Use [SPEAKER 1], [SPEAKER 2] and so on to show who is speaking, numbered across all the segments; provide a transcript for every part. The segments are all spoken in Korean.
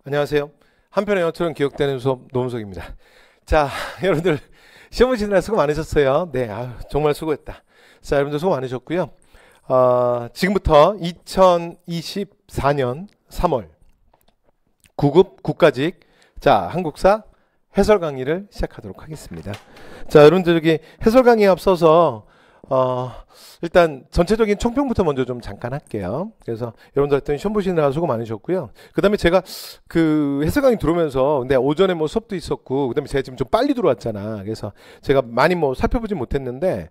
[SPEAKER 1] 안녕하세요. 한편의 영어처럼 기억되는 수업 노은석입니다. 자, 여러분들 시험 보시느라 수고 많으셨어요. 네, 정말 수고했다. 자, 여러분들 수고 많으셨고요. 지금부터 2024년 3월 9급 국가직 한국사 해설 강의를 시작하도록 하겠습니다. 자, 여러분들 여기 해설 강의에 앞서서 일단 전체적인 총평부터 먼저 좀 잠깐 할게요. 그래서 여러분들 하여튼 시험 보시느라 수고 많으셨고요. 그 다음에 제가 그 해설 강의 들어오면서 근데 오전에 뭐 수업도 있었고 그 다음에 제가 지금 좀 빨리 들어왔잖아. 그래서 제가 많이 뭐 살펴보지 못했는데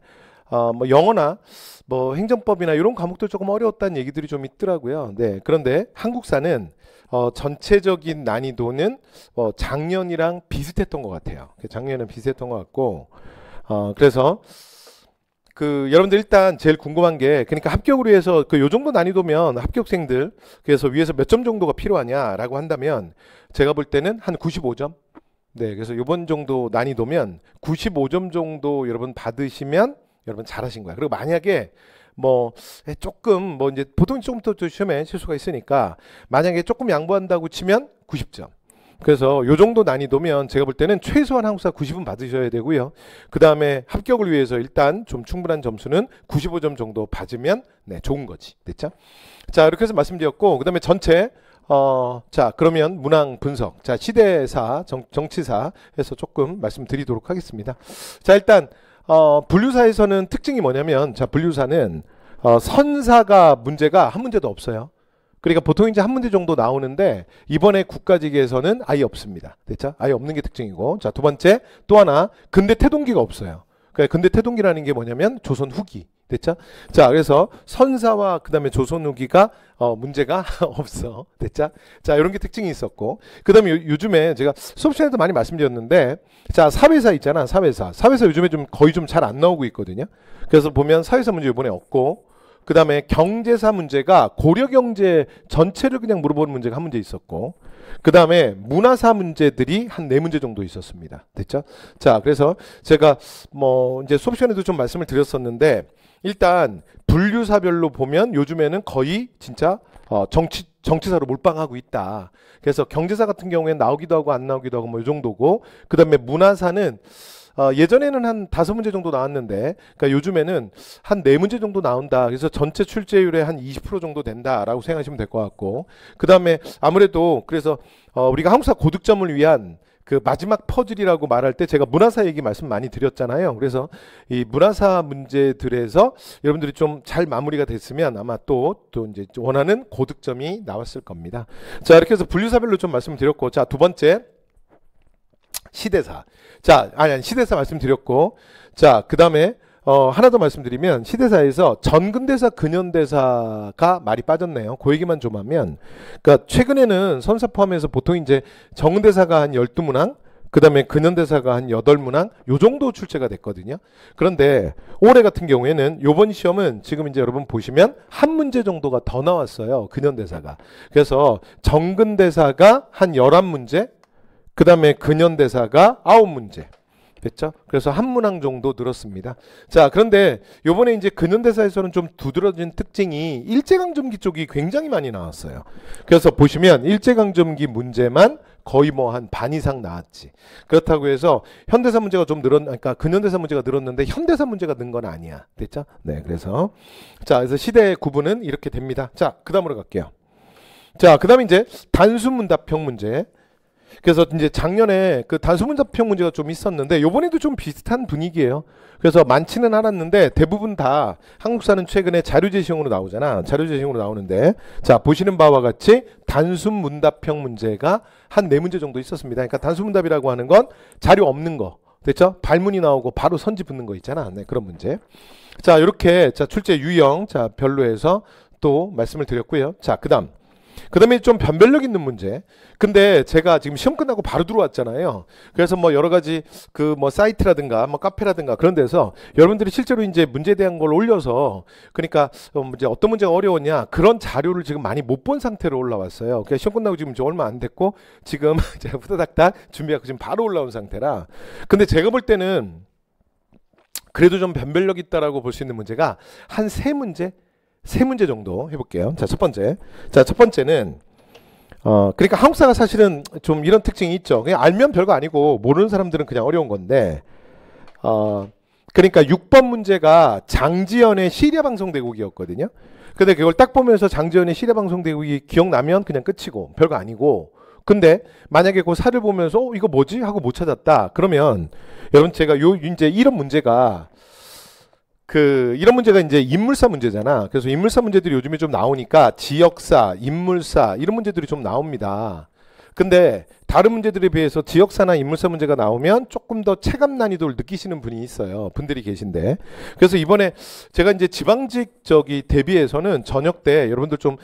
[SPEAKER 1] 뭐 영어나 뭐 행정법이나 이런 과목들 조금 어려웠다는 얘기들이 좀 있더라고요. 네, 그런데 한국사는 전체적인 난이도는 작년이랑 비슷했던 것 같아요. 작년에는 비슷했던 것 같고 그래서 여러분들 일단 제일 궁금한 게 그러니까 합격을 위해서 요 정도 난이도면 합격생들 그래서 위에서 몇 점 정도가 필요하냐라고 한다면 제가 볼 때는 한 95점. 네, 그래서 요번 정도 난이도면 95점 정도 여러분 받으시면 여러분 잘하신 거야. 그리고 만약에 뭐 조금 뭐 이제 보통 조금 더 시험에 실수가 있으니까 만약에 조금 양보한다고 치면 90점. 그래서 요 정도 난이도면 제가 볼 때는 최소한 한국사 90은 받으셔야 되고요. 그 다음에 합격을 위해서 일단 좀 충분한 점수는 95점 정도 받으면 네, 좋은 거지. 됐죠? 자, 이렇게 해서 말씀드렸고 그 다음에 전체 자, 그러면 문항 분석. 자, 시대사, 정치사 해서 조금 말씀드리도록 하겠습니다. 자, 일단 분류사에서는 특징이 뭐냐면 자, 분류사는 선사가 문제가 한 문제도 없어요. 그러니까 보통 이제 한 문제 정도 나오는데 이번에 국가직에서는 아예 없습니다. 됐죠? 아예 없는 게 특징이고. 자, 두 번째 또 하나 근대 태동기가 없어요. 그러니까 근대 태동기라는 게 뭐냐면 조선 후기. 됐죠? 자, 그래서 선사와 그다음에 조선 후기가 문제가 없어. 됐죠? 자, 이런 게 특징이 있었고. 그다음에 요즘에 제가 수업 시간에도 많이 말씀드렸는데 자, 사회사 있잖아. 사회사 요즘에 좀 거의 좀 잘 안 나오고 있거든요. 그래서 보면 사회사 문제 이번에 없고 그 다음에 경제사 문제가 고려경제 전체를 그냥 물어보는 문제가 한 문제 있었고 그 다음에 문화사 문제들이 한 4문제 정도 있었습니다. 됐죠? 자, 그래서 제가 뭐 이제 수업 시간에도 좀 말씀을 드렸었는데 일단 분류사별로 보면 요즘에는 거의 진짜 정치사로 몰빵하고 있다. 그래서 경제사 같은 경우에는 나오기도 하고 안 나오기도 하고 뭐 이 정도고 그 다음에 문화사는 예전에는 한 5문제 정도 나왔는데 그러니까 요즘에는 한 4문제 정도 나온다. 그래서 전체 출제율의 한 20% 정도 된다라고 생각하시면 될 것 같고 그 다음에 아무래도 그래서 우리가 한국사 고득점을 위한 그 마지막 퍼즐이라고 말할 때 제가 문화사 얘기 말씀 많이 드렸잖아요. 그래서 이 문화사 문제들에서 여러분들이 좀 잘 마무리가 됐으면 아마 또 이제 원하는 고득점이 나왔을 겁니다. 자, 이렇게 해서 분류사별로 좀 말씀드렸고 자, 두 번째 시대사. 자, 아니 시대사 말씀드렸고 자, 그 다음에 하나 더 말씀드리면 시대사에서 전근대사 근현대사가 말이 빠졌네요. 그 얘기만 좀 하면 그러니까 최근에는 선사 포함해서 보통 이제 정근대사가 한 12문항 그 다음에 근현대사가 한 8문항 요 정도 출제가 됐거든요. 그런데 올해 같은 경우에는 요번 시험은 지금 이제 여러분 보시면 한 문제 정도가 더 나왔어요. 근현대사가. 그래서 정근대사가 한 11문제 그 다음에 근현대사가 9문제. 됐죠? 그래서 한 문항 정도 늘었습니다. 자, 그런데 요번에 이제 근현대사에서는 좀 두드러진 특징이 일제강점기 쪽이 굉장히 많이 나왔어요. 그래서 보시면 일제강점기 문제만 거의 뭐 한 반 이상 나왔지. 그렇다고 해서 현대사 문제가 좀 그러니까 근현대사 문제가 늘었는데 현대사 문제가 는 건 아니야. 됐죠? 네, 그래서 자, 그래서 시대 구분은 이렇게 됩니다. 자, 그 다음으로 갈게요. 자, 그 다음에 이제 단수문답형 문제. 그래서 이제 작년에 그 단수문답형 문제가 좀 있었는데 요번에도 좀 비슷한 분위기예요. 그래서 많지는 않았는데 대부분 다 한국사는 최근에 자료제시형으로 나오잖아. 자료제시형으로 나오는데 자, 보시는 바와 같이 단수문답형 문제가 한 4문제 정도 있었습니다. 그러니까 단수문답이라고 하는 건 자료 없는 거. 됐죠? 발문이 나오고 바로 선지 붙는 거 있잖아. 네, 그런 문제. 자, 이렇게 자, 출제 유형 자, 별로 해서 또 말씀을 드렸고요. 자, 그다음에 좀 변별력 있는 문제. 근데 제가 지금 시험 끝나고 바로 들어왔잖아요. 그래서 뭐 여러 가지 그 뭐 사이트라든가 뭐 카페라든가 그런 데서 여러분들이 실제로 이제 문제에 대한 걸 올려서 그러니까 이제 어떤 문제가 어려웠냐 그런 자료를 지금 많이 못 본 상태로 올라왔어요. 그러니까 시험 끝나고 지금 얼마 안 됐고 지금 제가 후다닥닥 준비하고 지금 바로 올라온 상태라. 근데 제가 볼 때는 그래도 좀 변별력 있다라고 볼 수 있는 문제가 한 3문제 정도 해볼게요. 자, 첫 번째. 자, 첫 번째는 그러니까 한국사가 사실은 좀 이런 특징이 있죠. 그냥 알면 별거 아니고 모르는 사람들은 그냥 어려운 건데, 그러니까 6번 문제가 장지연의 시리아 방송 대국이었거든요. 근데 그걸 딱 보면서 장지연의 시리아 방송 대국이 기억나면 그냥 끝이고 별거 아니고, 근데 만약에 그 사를 보면서 이거 뭐지? 하고 못 찾았다. 그러면 여러분 제가 이제 이런 문제가 이런 문제가 이제 인물사 문제잖아. 그래서 인물사 문제들이 요즘에 좀 나오니까 지역사, 인물사 이런 문제들이 좀 나옵니다. 근데 다른 문제들에 비해서 지역사나 인물사 문제가 나오면 조금 더 체감 난이도를 느끼시는 분들이 계신데, 그래서 이번에 제가 이제 지방직 대비해서는 저녁 때 여러분들 좀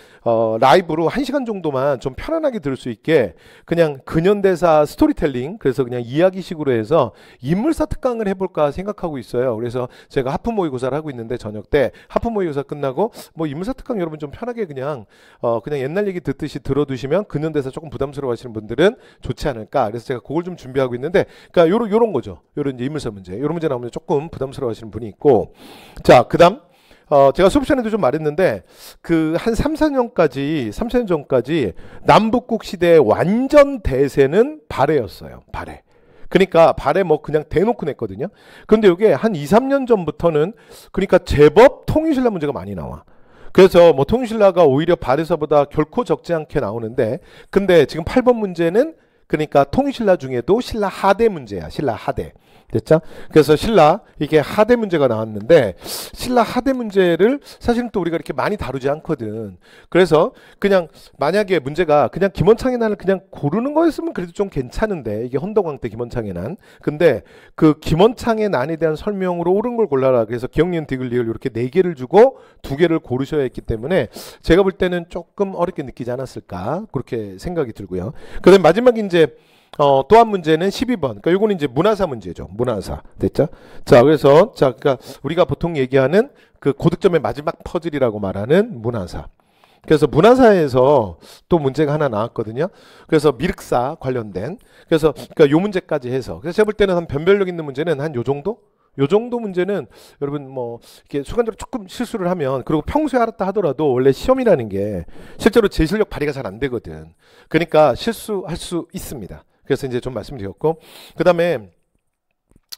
[SPEAKER 1] 라이브로 1시간 정도만 좀 편안하게 들을 수 있게 그냥 근현대사 스토리텔링, 그래서 그냥 이야기식으로 해서 인물사 특강을 해볼까 생각하고 있어요. 그래서 제가 하프 모의고사를 하고 있는데 저녁 때 하프 모의고사 끝나고 뭐 인물사 특강 여러분 좀 편하게 그냥 옛날 얘기 듣듯이 들어두시면 근현대사 조금 부담스러워하시는 분들은 좋지 않을까. 그래서 제가 그걸 좀 준비하고 있는데, 그러니까 요런 거죠. 요런 이제 인물사 문제. 요런 문제 나오면 조금 부담스러워하시는 분이 있고, 자, 그다음 제가 수업 시간에도 좀 말했는데 한 3, 4년 전까지 남북국 시대의 완전 대세는 발해였어요. 발해. 그러니까 발해 뭐 그냥 대놓고 냈거든요. 그런데 이게 한 2, 3년 전부터는 그러니까 제법 통일신라 문제가 많이 나와. 그래서 뭐 통일신라가 오히려 발해서보다 결코 적지 않게 나오는데, 근데 지금 8번 문제는 그러니까 통일신라 중에도 신라 하대 문제야. 신라 하대. 됐죠? 그래서 신라 이게 하대 문제가 나왔는데, 신라 하대 문제를 사실은 또 우리가 이렇게 많이 다루지 않거든. 그래서 그냥 만약에 문제가 그냥 김원창의 난을 그냥 고르는 거였으면 그래도 좀 괜찮은데, 이게 헌덕왕 때 김원창의 난. 근데 그 김원창의 난에 대한 설명으로 옳은 걸 골라라. 그래서 기억니은 디귿리을 이렇게 4개를 주고 2개를 고르셔야 했기 때문에 제가 볼 때는 조금 어렵게 느끼지 않았을까 그렇게 생각이 들고요. 그다음 마지막 이제 또 한 문제는 12번. 그러니까 이거는 이제 문화사 문제죠. 문화사. 됐죠? 자, 그래서 그러니까 우리가 보통 얘기하는 그 고득점의 마지막 퍼즐이라고 말하는 문화사. 그래서 문화사에서 또 문제가 하나 나왔거든요. 그래서 미륵사 관련된. 그래서 그러니까 요 문제까지 해서. 그래서 제가 볼 때는 한 변별력 있는 문제는 한 요 정도? 요 정도 문제는 여러분 뭐 이렇게 순간적으로 조금 실수를 하면, 그리고 평소에 알았다 하더라도 원래 시험이라는 게 실제로 제 실력 발휘가 잘 안 되거든. 그러니까 실수할 수 있습니다. 그래서 이제 좀 말씀드렸고, 그 다음에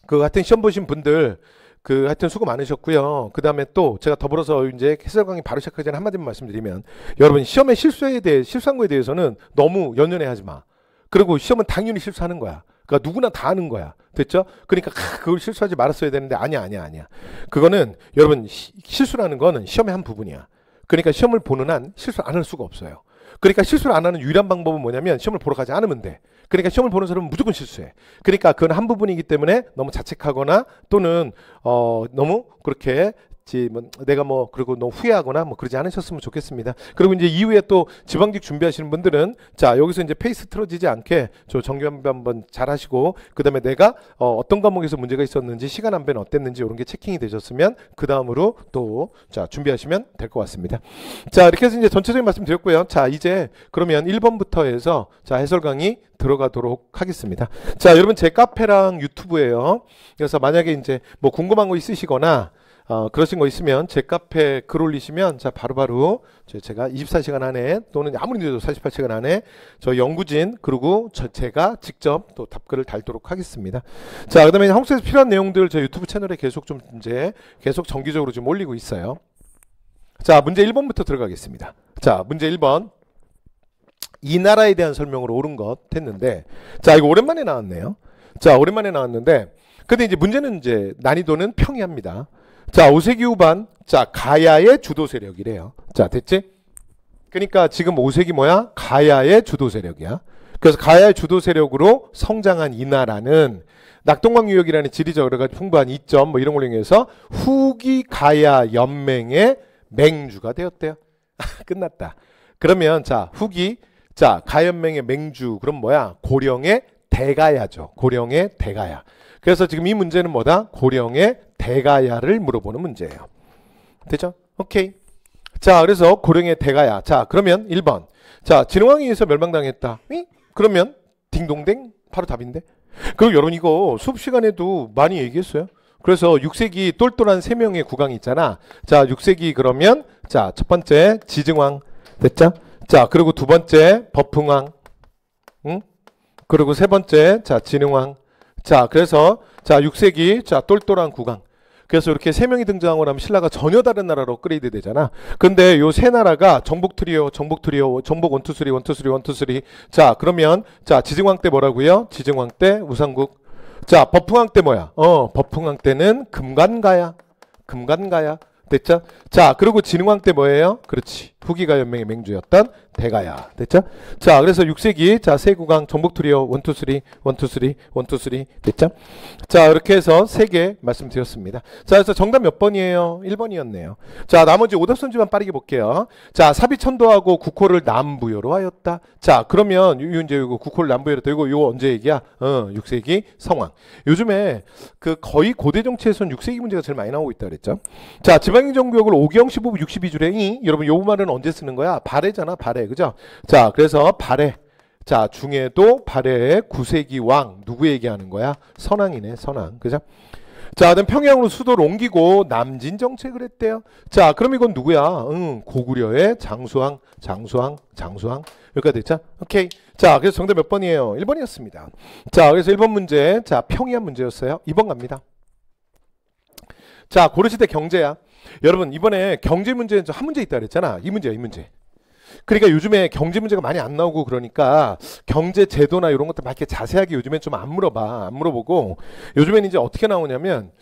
[SPEAKER 1] 하여튼 시험 보신 분들 하여튼 수고 많으셨고요. 그 다음에 또 제가 더불어서 이제 해설 강의 바로 시작하기 전에 한마디만 말씀드리면, 여러분 시험에 실수한 거에 대해서는 너무 연연해 하지 마. 그리고 시험은 당연히 실수하는 거야. 그러니까 누구나 다 하는 거야. 됐죠? 그러니까 그걸 실수하지 말았어야 되는데 아니야. 그거는 여러분 실수라는 거는 시험의 한 부분이야. 그러니까 시험을 보는 한 실수 안 할 수가 없어요. 그러니까 실수를 안 하는 유일한 방법은 뭐냐면 시험을 보러 가지 않으면 돼. 그러니까 시험을 보는 사람은 무조건 실수해. 그러니까 그건 한 부분이기 때문에 너무 자책하거나 또는 너무 그렇게 내가 그리고 너무 후회하거나 그러지 않으셨으면 좋겠습니다. 그리고 이제 이후에 또 지방직 준비하시는 분들은 자, 여기서 이제 페이스 틀어지지 않게 저 정규 안배 한번 잘 하시고, 그 다음에 내가 어떤 과목에서 문제가 있었는지, 시간 안배는 어땠는지 이런 게 체킹이 되셨으면 그 다음으로 또 자, 준비하시면 될 것 같습니다. 자, 이렇게 해서 이제 전체적인 말씀 드렸고요. 자, 이제 그러면 1번부터 해서 자, 해설 강의 들어가도록 하겠습니다. 자, 여러분 제 카페랑 유튜브예요. 그래서 만약에 이제 궁금한 거 있으시거나 그러신 거 있으면 제 카페 글 올리시면 자, 바로바로 제가 24시간 안에 또는 아무리 늦어도 48시간 안에 저 연구진 그리고 제가 직접 또 답글을 달도록 하겠습니다. 자, 그다음에 한국사에서 필요한 내용들 저 유튜브 채널에 계속 계속 정기적으로 좀 올리고 있어요. 자, 문제 1번부터 들어가겠습니다. 자, 문제 1번. 이 나라에 대한 설명으로 옳은 것 했는데, 자, 이거 오랜만에 나왔네요. 자, 오랜만에 나왔는데, 근데 이제 문제는 이제 난이도는 평이합니다. 자, 5세기 후반, 자, 가야의 주도 세력이래요. 자, 됐지? 그러니까 지금 5세기 뭐야? 가야의 주도 세력이야. 그래서 가야의 주도 세력으로 성장한 이 나라는 낙동강 유역이라는 지리적으로 풍부한 이점 이런 걸로 인해서 후기 가야 연맹의 맹주가 되었대요. 끝났다. 그러면 자, 후기 가연맹의 맹주, 그럼 뭐야? 고령의 대가야죠. 고령의 대가야. 그래서 지금 이 문제는 뭐다? 고령의 대가야를 물어보는 문제예요. 됐죠? 오케이. 자, 그래서 고령의 대가야. 자, 그러면 1번. 자, 진흥왕에 의해서 멸망당했다. 그러면 딩동댕 바로 답인데. 그리고 여러분 이거 수업 시간에도 많이 얘기했어요. 그래서 6세기 똘똘한 3명의 국왕이 있잖아. 자, 6세기 그러면 자, 첫 번째 지증왕. 됐죠? 자, 그리고 두 번째 법흥왕. 응? 그리고 세 번째 자, 진흥왕. 자, 그래서 자, 6세기 자, 똘똘한 국왕. 그래서 이렇게 세 명이 등장하고 나면 신라가 전혀 다른 나라로 업그레이드 되잖아. 근데 요 세 나라가 정복 트리오, 정복 트리오, 정복 1, 2, 3, 1, 2, 3, 1, 2, 3. 자, 그러면 자, 지증왕 때 뭐라고요? 지증왕 때 우상국. 자, 법흥왕 때 뭐야? 법흥왕 때는 금관가야. 금관가야. 됐죠? 자, 그리고 진흥왕 때 뭐예요? 그렇지. 후기가 연맹의 맹주였던 대가야. 됐죠? 자, 그래서 6세기 자, 세국왕 정복 트리오 1, 2, 3, 1, 2, 3, 1, 2, 3. 됐죠? 자, 이렇게 해서 3개 말씀드렸습니다. 자, 그래서 정답 몇 번이에요? 1번이었네요. 자, 나머지 오답순지만 빠르게 볼게요. 자, 사비천도하고 국호를 남부여로 하였다. 자, 그러면 이제 이거 국호를 남부여로 되고 이거 언제 얘기야? 6세기 성왕. 요즘에 그 거의 고대 정치에서는 6세기 문제가 제일 많이 나오고 있다 그랬죠. 자, 지방행정구역을 5경 15부 62줄에 여러분 요 말은 언제 쓰는 거야? 발해잖아, 발해. 그죠? 자, 그래서 발해. 자, 중에도 발해의 9세기 왕 누구 얘기하는 거야? 선왕이네, 선왕. 그죠? 자, 그다음 평양으로 수도를 옮기고 남진 정책을 했대요. 자, 그럼 이건 누구야? 고구려의 장수왕, 장수왕, 장수왕. 여기까지 됐죠? 오케이. 자, 그래서 정답 몇 번이에요? 1번이었습니다. 자, 그래서 1번 문제. 자, 평이한 문제였어요. 2번 갑니다. 자, 고려시대 경제야. 여러분, 이번에 경제 문제는 한 문제 있다 그랬잖아. 이 문제야, 이 문제. 그러니까 요즘에 경제 문제가 많이 안 나오고 그러니까 경제 제도나 이런 것들 막 이렇게 자세하게 요즘엔 좀 안 물어봐. 안 물어보고 요즘엔 이제 어떻게 나오냐면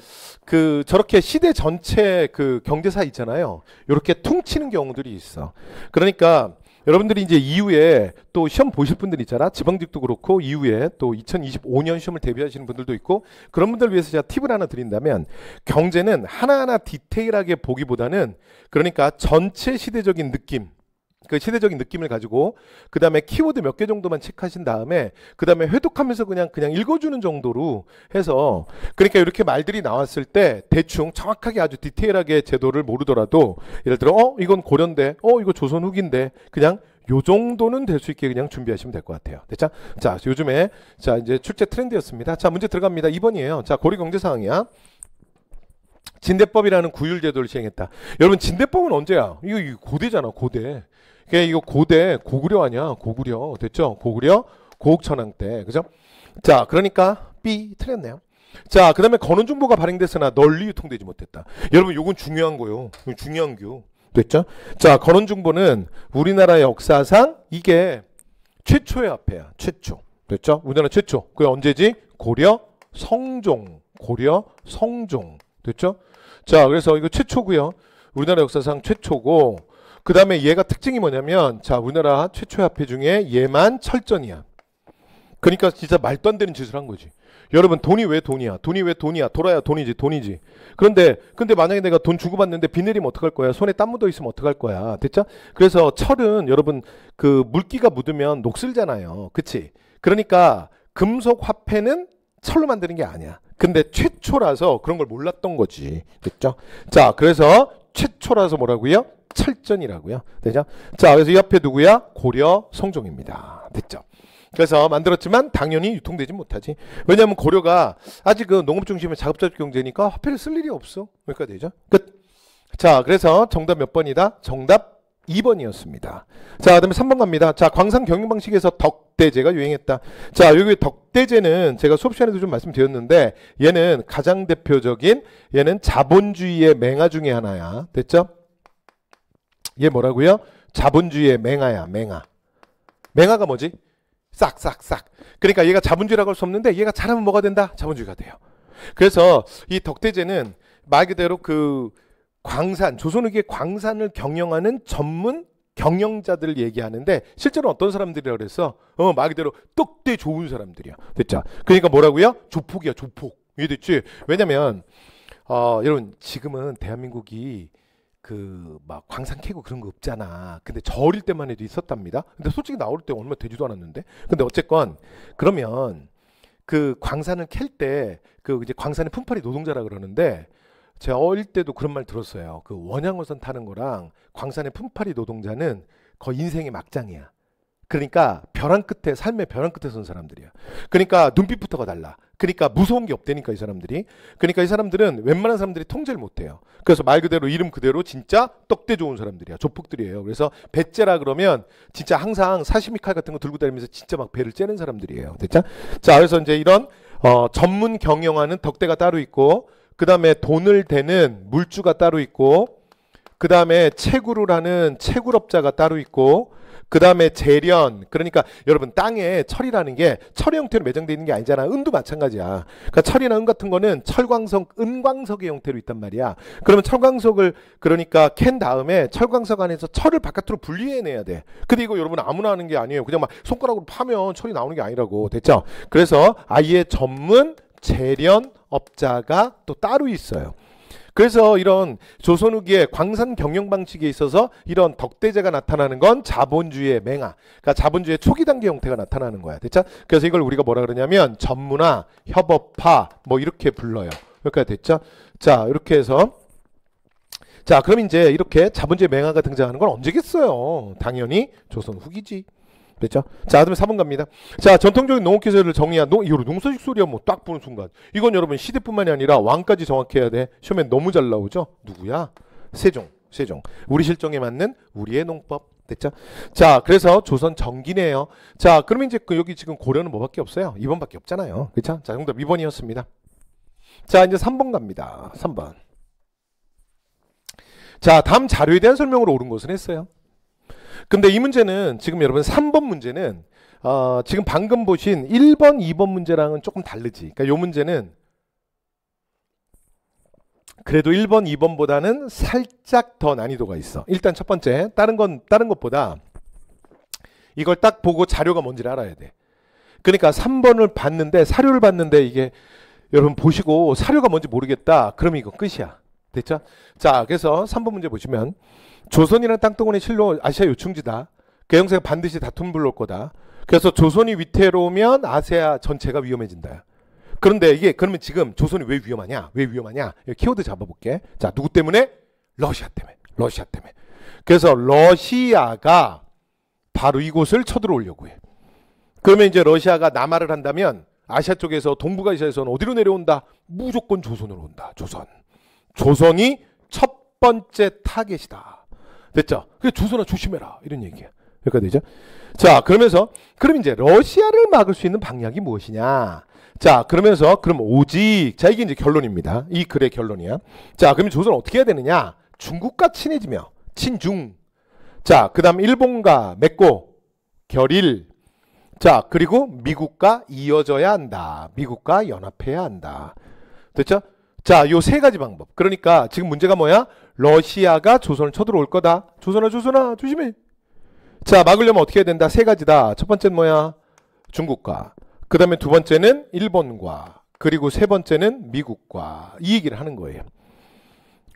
[SPEAKER 1] 그 저렇게 시대 전체 그 경제사 있잖아요. 이렇게 퉁치는 경우들이 있어. 그러니까 여러분들이 이제 이후에 또 시험 보실 분들 있잖아. 지방직도 그렇고 이후에 또 2025년 시험을 대비하시는 분들도 있고 그런 분들 위해서 제가 팁을 하나 드린다면 경제는 하나하나 디테일하게 보기보다는 그러니까 전체 시대적인 느낌 그 시대적인 느낌을 가지고 그 다음에 키워드 몇 개 정도만 체크하신 다음에 그 다음에 회독하면서 그냥 읽어주는 정도로 해서 그러니까 이렇게 말들이 나왔을 때 대충 정확하게 아주 디테일하게 제도를 모르더라도 예를 들어 이건 고려인데 이거 조선 후기인데 그냥 요 정도는 될 수 있게 그냥 준비하시면 될 것 같아요. 됐죠? 자, 요즘에 자 이제 출제 트렌드였습니다. 자, 문제 들어갑니다. 2번이에요. 자, 고려 경제 상황이야. 진대법이라는 구율제도를 시행했다. 여러분 진대법은 언제야? 이거 고대잖아, 고대. 이거 고대 고구려 아니야? 고구려. 됐죠? 고구려 고국천왕 때. 그죠? 자, 그러니까 B 틀렸네요. 자, 그다음에 건원중보가 발행됐으나 널리 유통되지 못했다. 여러분 요건 중요한 거요. 중요한 교. 됐죠? 자, 건원중보는 우리나라 역사상 이게 최초의 화폐야. 최초. 됐죠? 우리나라 최초. 그게 언제지? 고려 성종. 고려 성종. 됐죠? 자, 그래서 이거 최초고요. 우리나라 역사상 최초고 그 다음에 얘가 특징이 뭐냐면 자, 우리나라 최초의 화폐 중에 얘만 철전이야. 그러니까 진짜 말도 안 되는 짓을 한 거지. 여러분 돈이 왜 돈이야? 돈이 왜 돈이야? 돌아야 돈이지, 돈이지. 근데 만약에 내가 돈 주고 받는데 비 내리면 어떡할 거야? 손에 땀 묻어 있으면 어떡할 거야? 됐죠? 그래서 철은 여러분 그 물기가 묻으면 녹슬잖아요. 그치? 그러니까 금속 화폐는 철로 만드는 게 아니야. 근데 최초라서 그런 걸 몰랐던 거지. 됐죠? 자, 그래서 최초라서 뭐라고요? 철전이라고요. 되죠? 자, 그래서 이 화폐 누구야? 고려 성종입니다. 됐죠? 그래서 만들었지만 당연히 유통되지 못하지. 왜냐하면 고려가 아직은 농업 중심의 자급자족 경제니까 화폐를 쓸 일이 없어. 그러니까 되죠? 끝. 자, 그래서 정답 몇 번이다? 정답 2번이었습니다. 자, 그다음에 3번 갑니다. 자, 광산 경영 방식에서 덕대제가 유행했다. 자, 여기 덕대제는 제가 수업 시간에도 좀 말씀드렸는데 얘는 가장 대표적인 얘는 자본주의의 맹아 중에 하나야. 됐죠? 얘 뭐라고요? 자본주의의 맹아야, 맹아. 맹아가 뭐지? 싹싹싹. 그러니까 얘가 자본주의라고 할 수 없는데 얘가 잘하면 뭐가 된다? 자본주의가 돼요. 그래서 이 덕대제는 말 그대로 그 광산, 조선후기의 광산을 경영하는 전문 경영자들을 얘기하는데 실제로 어떤 사람들이라고 그랬어? 말 그대로 떡대 좋은 사람들이야. 됐죠? 그러니까 뭐라고요? 조폭이야, 조폭. 이해됐지? 왜냐면 여러분 지금은 대한민국이 그 막 광산 캐고 그런 거 없잖아. 근데 저 어릴 때만 해도 있었답니다. 근데 솔직히 나 어릴 때 얼마 되지도 않았는데. 근데 어쨌건 그러면 그 광산을 캘 때 그 이제 광산의 품팔이 노동자라 그러는데 제가 어릴 때도 그런 말 들었어요. 그 원양어선 타는 거랑 광산의 품팔이 노동자는 거의 인생의 막장이야. 그러니까 벼랑 끝에 삶의 벼랑 끝에 선 사람들이야. 그러니까 눈빛부터가 달라. 그러니까 무서운 게 없다니까 이 사람들이. 그러니까 이 사람들은 웬만한 사람들이 통제를 못해요. 그래서 말 그대로 이름 그대로 진짜 떡대 좋은 사람들이야. 조폭들이에요. 그래서 배째라 그러면 진짜 항상 사시미 칼 같은 거 들고 다니면서 진짜 막 배를 째는 사람들이에요. 됐죠? 자, 그래서 이제 이런 전문 경영하는 덕대가 따로 있고, 그 다음에 돈을 대는 물주가 따로 있고, 그 다음에 채굴을 하는 채굴업자가 따로 있고, 그 다음에 재련, 그러니까 여러분 땅에 철이라는 게 철의 형태로 매장되어 있는 게 아니잖아. 은도 마찬가지야. 그러니까 철이나 은 같은 거는 철광석, 은광석의 형태로 있단 말이야. 그러면 철광석을 그러니까 캔 다음에 철광석 안에서 철을 바깥으로 분리해내야 돼. 근데 이거 여러분 아무나 하는 게 아니에요. 그냥 막 손가락으로 파면 철이 나오는 게 아니라고. 됐죠? 그래서 아예 전문 재련업자가 또 따로 있어요. 그래서 이런 조선 후기의 광산 경영 방식에 있어서 이런 덕대제가 나타나는 건 자본주의의 맹아, 그러니까 자본주의의 초기 단계 형태가 나타나는 거야. 됐죠? 그래서 이걸 우리가 뭐라 그러냐면 전문화, 협업화 뭐 이렇게 불러요. 여기까지 됐죠? 자, 이렇게 해서 자, 그럼 이제 이렇게 자본주의 맹아가 등장하는 건 언제겠어요? 당연히 조선 후기지. 됐죠? 자, 그다음에 4번 갑니다. 자, 전통적인 농업기술을 정의한 이거 농서식 소리야 뭐 딱 보는 순간. 이건 여러분 시대뿐만이 아니라 왕까지 정확해야 돼. 시험에 너무 잘 나오죠? 누구야? 세종. 우리 실정에 맞는 우리의 농법. 됐죠? 자, 그래서 조선 전기네요. 자, 그러면 이제 여기 지금 고려는 뭐밖에 없어요? 2번밖에 없잖아요. 그렇죠? 자, 정답 2번이었습니다. 자, 이제 3번 갑니다. 3번. 자, 다음 자료에 대한 설명으로 옳은 것은 했어요. 근데 이 문제는 지금 여러분 3번 문제는 지금 방금 보신 1번, 2번 문제랑은 조금 다르지. 그러니까 이 문제는 그래도 1번, 2번보다는 살짝 더 난이도가 있어. 일단 첫 번째, 다른 것보다 이걸 딱 보고 자료가 뭔지를 알아야 돼. 그러니까 3번을 봤는데, 사료를 봤는데 이게 여러분 보시고 사료가 뭔지 모르겠다. 그러면 이거 끝이야. 됐죠? 자, 그래서 3번 문제 보시면 조선이라는 땅덩어리 실로 아시아 요충지다. 그 형세가 반드시 다툼 불러올 거다. 그래서 조선이 위태로우면 아시아 전체가 위험해진다. 그런데 이게 그러면 지금 조선이 왜 위험하냐? 키워드 잡아볼게. 자, 누구 때문에? 러시아 때문에. 그래서 러시아가 바로 이곳을 쳐들어오려고 해. 그러면 이제 러시아가 남하를 한다면 아시아 쪽에서 동북아시아에서는 어디로 내려온다? 무조건 조선으로 온다. 조선이 첫 번째 타겟이다. 됐죠? 그래서 조선아 조심해라. 이런 얘기야. 여기까지 되죠? 자, 그럼 이제 러시아를 막을 수 있는 방향이 무엇이냐? 자, 그럼 오직, 자, 이게 이제 결론입니다. 이 글의 결론이야. 자, 그러면 조선은 어떻게 해야 되느냐? 중국과 친해지며, 친중. 자, 그 다음 일본과 맺고, 결일. 자, 그리고 미국과 이어져야 한다. 미국과 연합해야 한다. 됐죠? 자, 요 세 가지 방법. 그러니까 지금 문제가 뭐야? 러시아가 조선을 쳐들어올 거다. 조선아 조심해. 자, 막으려면 어떻게 해야 된다? 세 가지다. 첫 번째는 뭐야? 중국과. 그 다음에 두 번째는 일본과. 그리고 세 번째는 미국과. 이 얘기를 하는 거예요.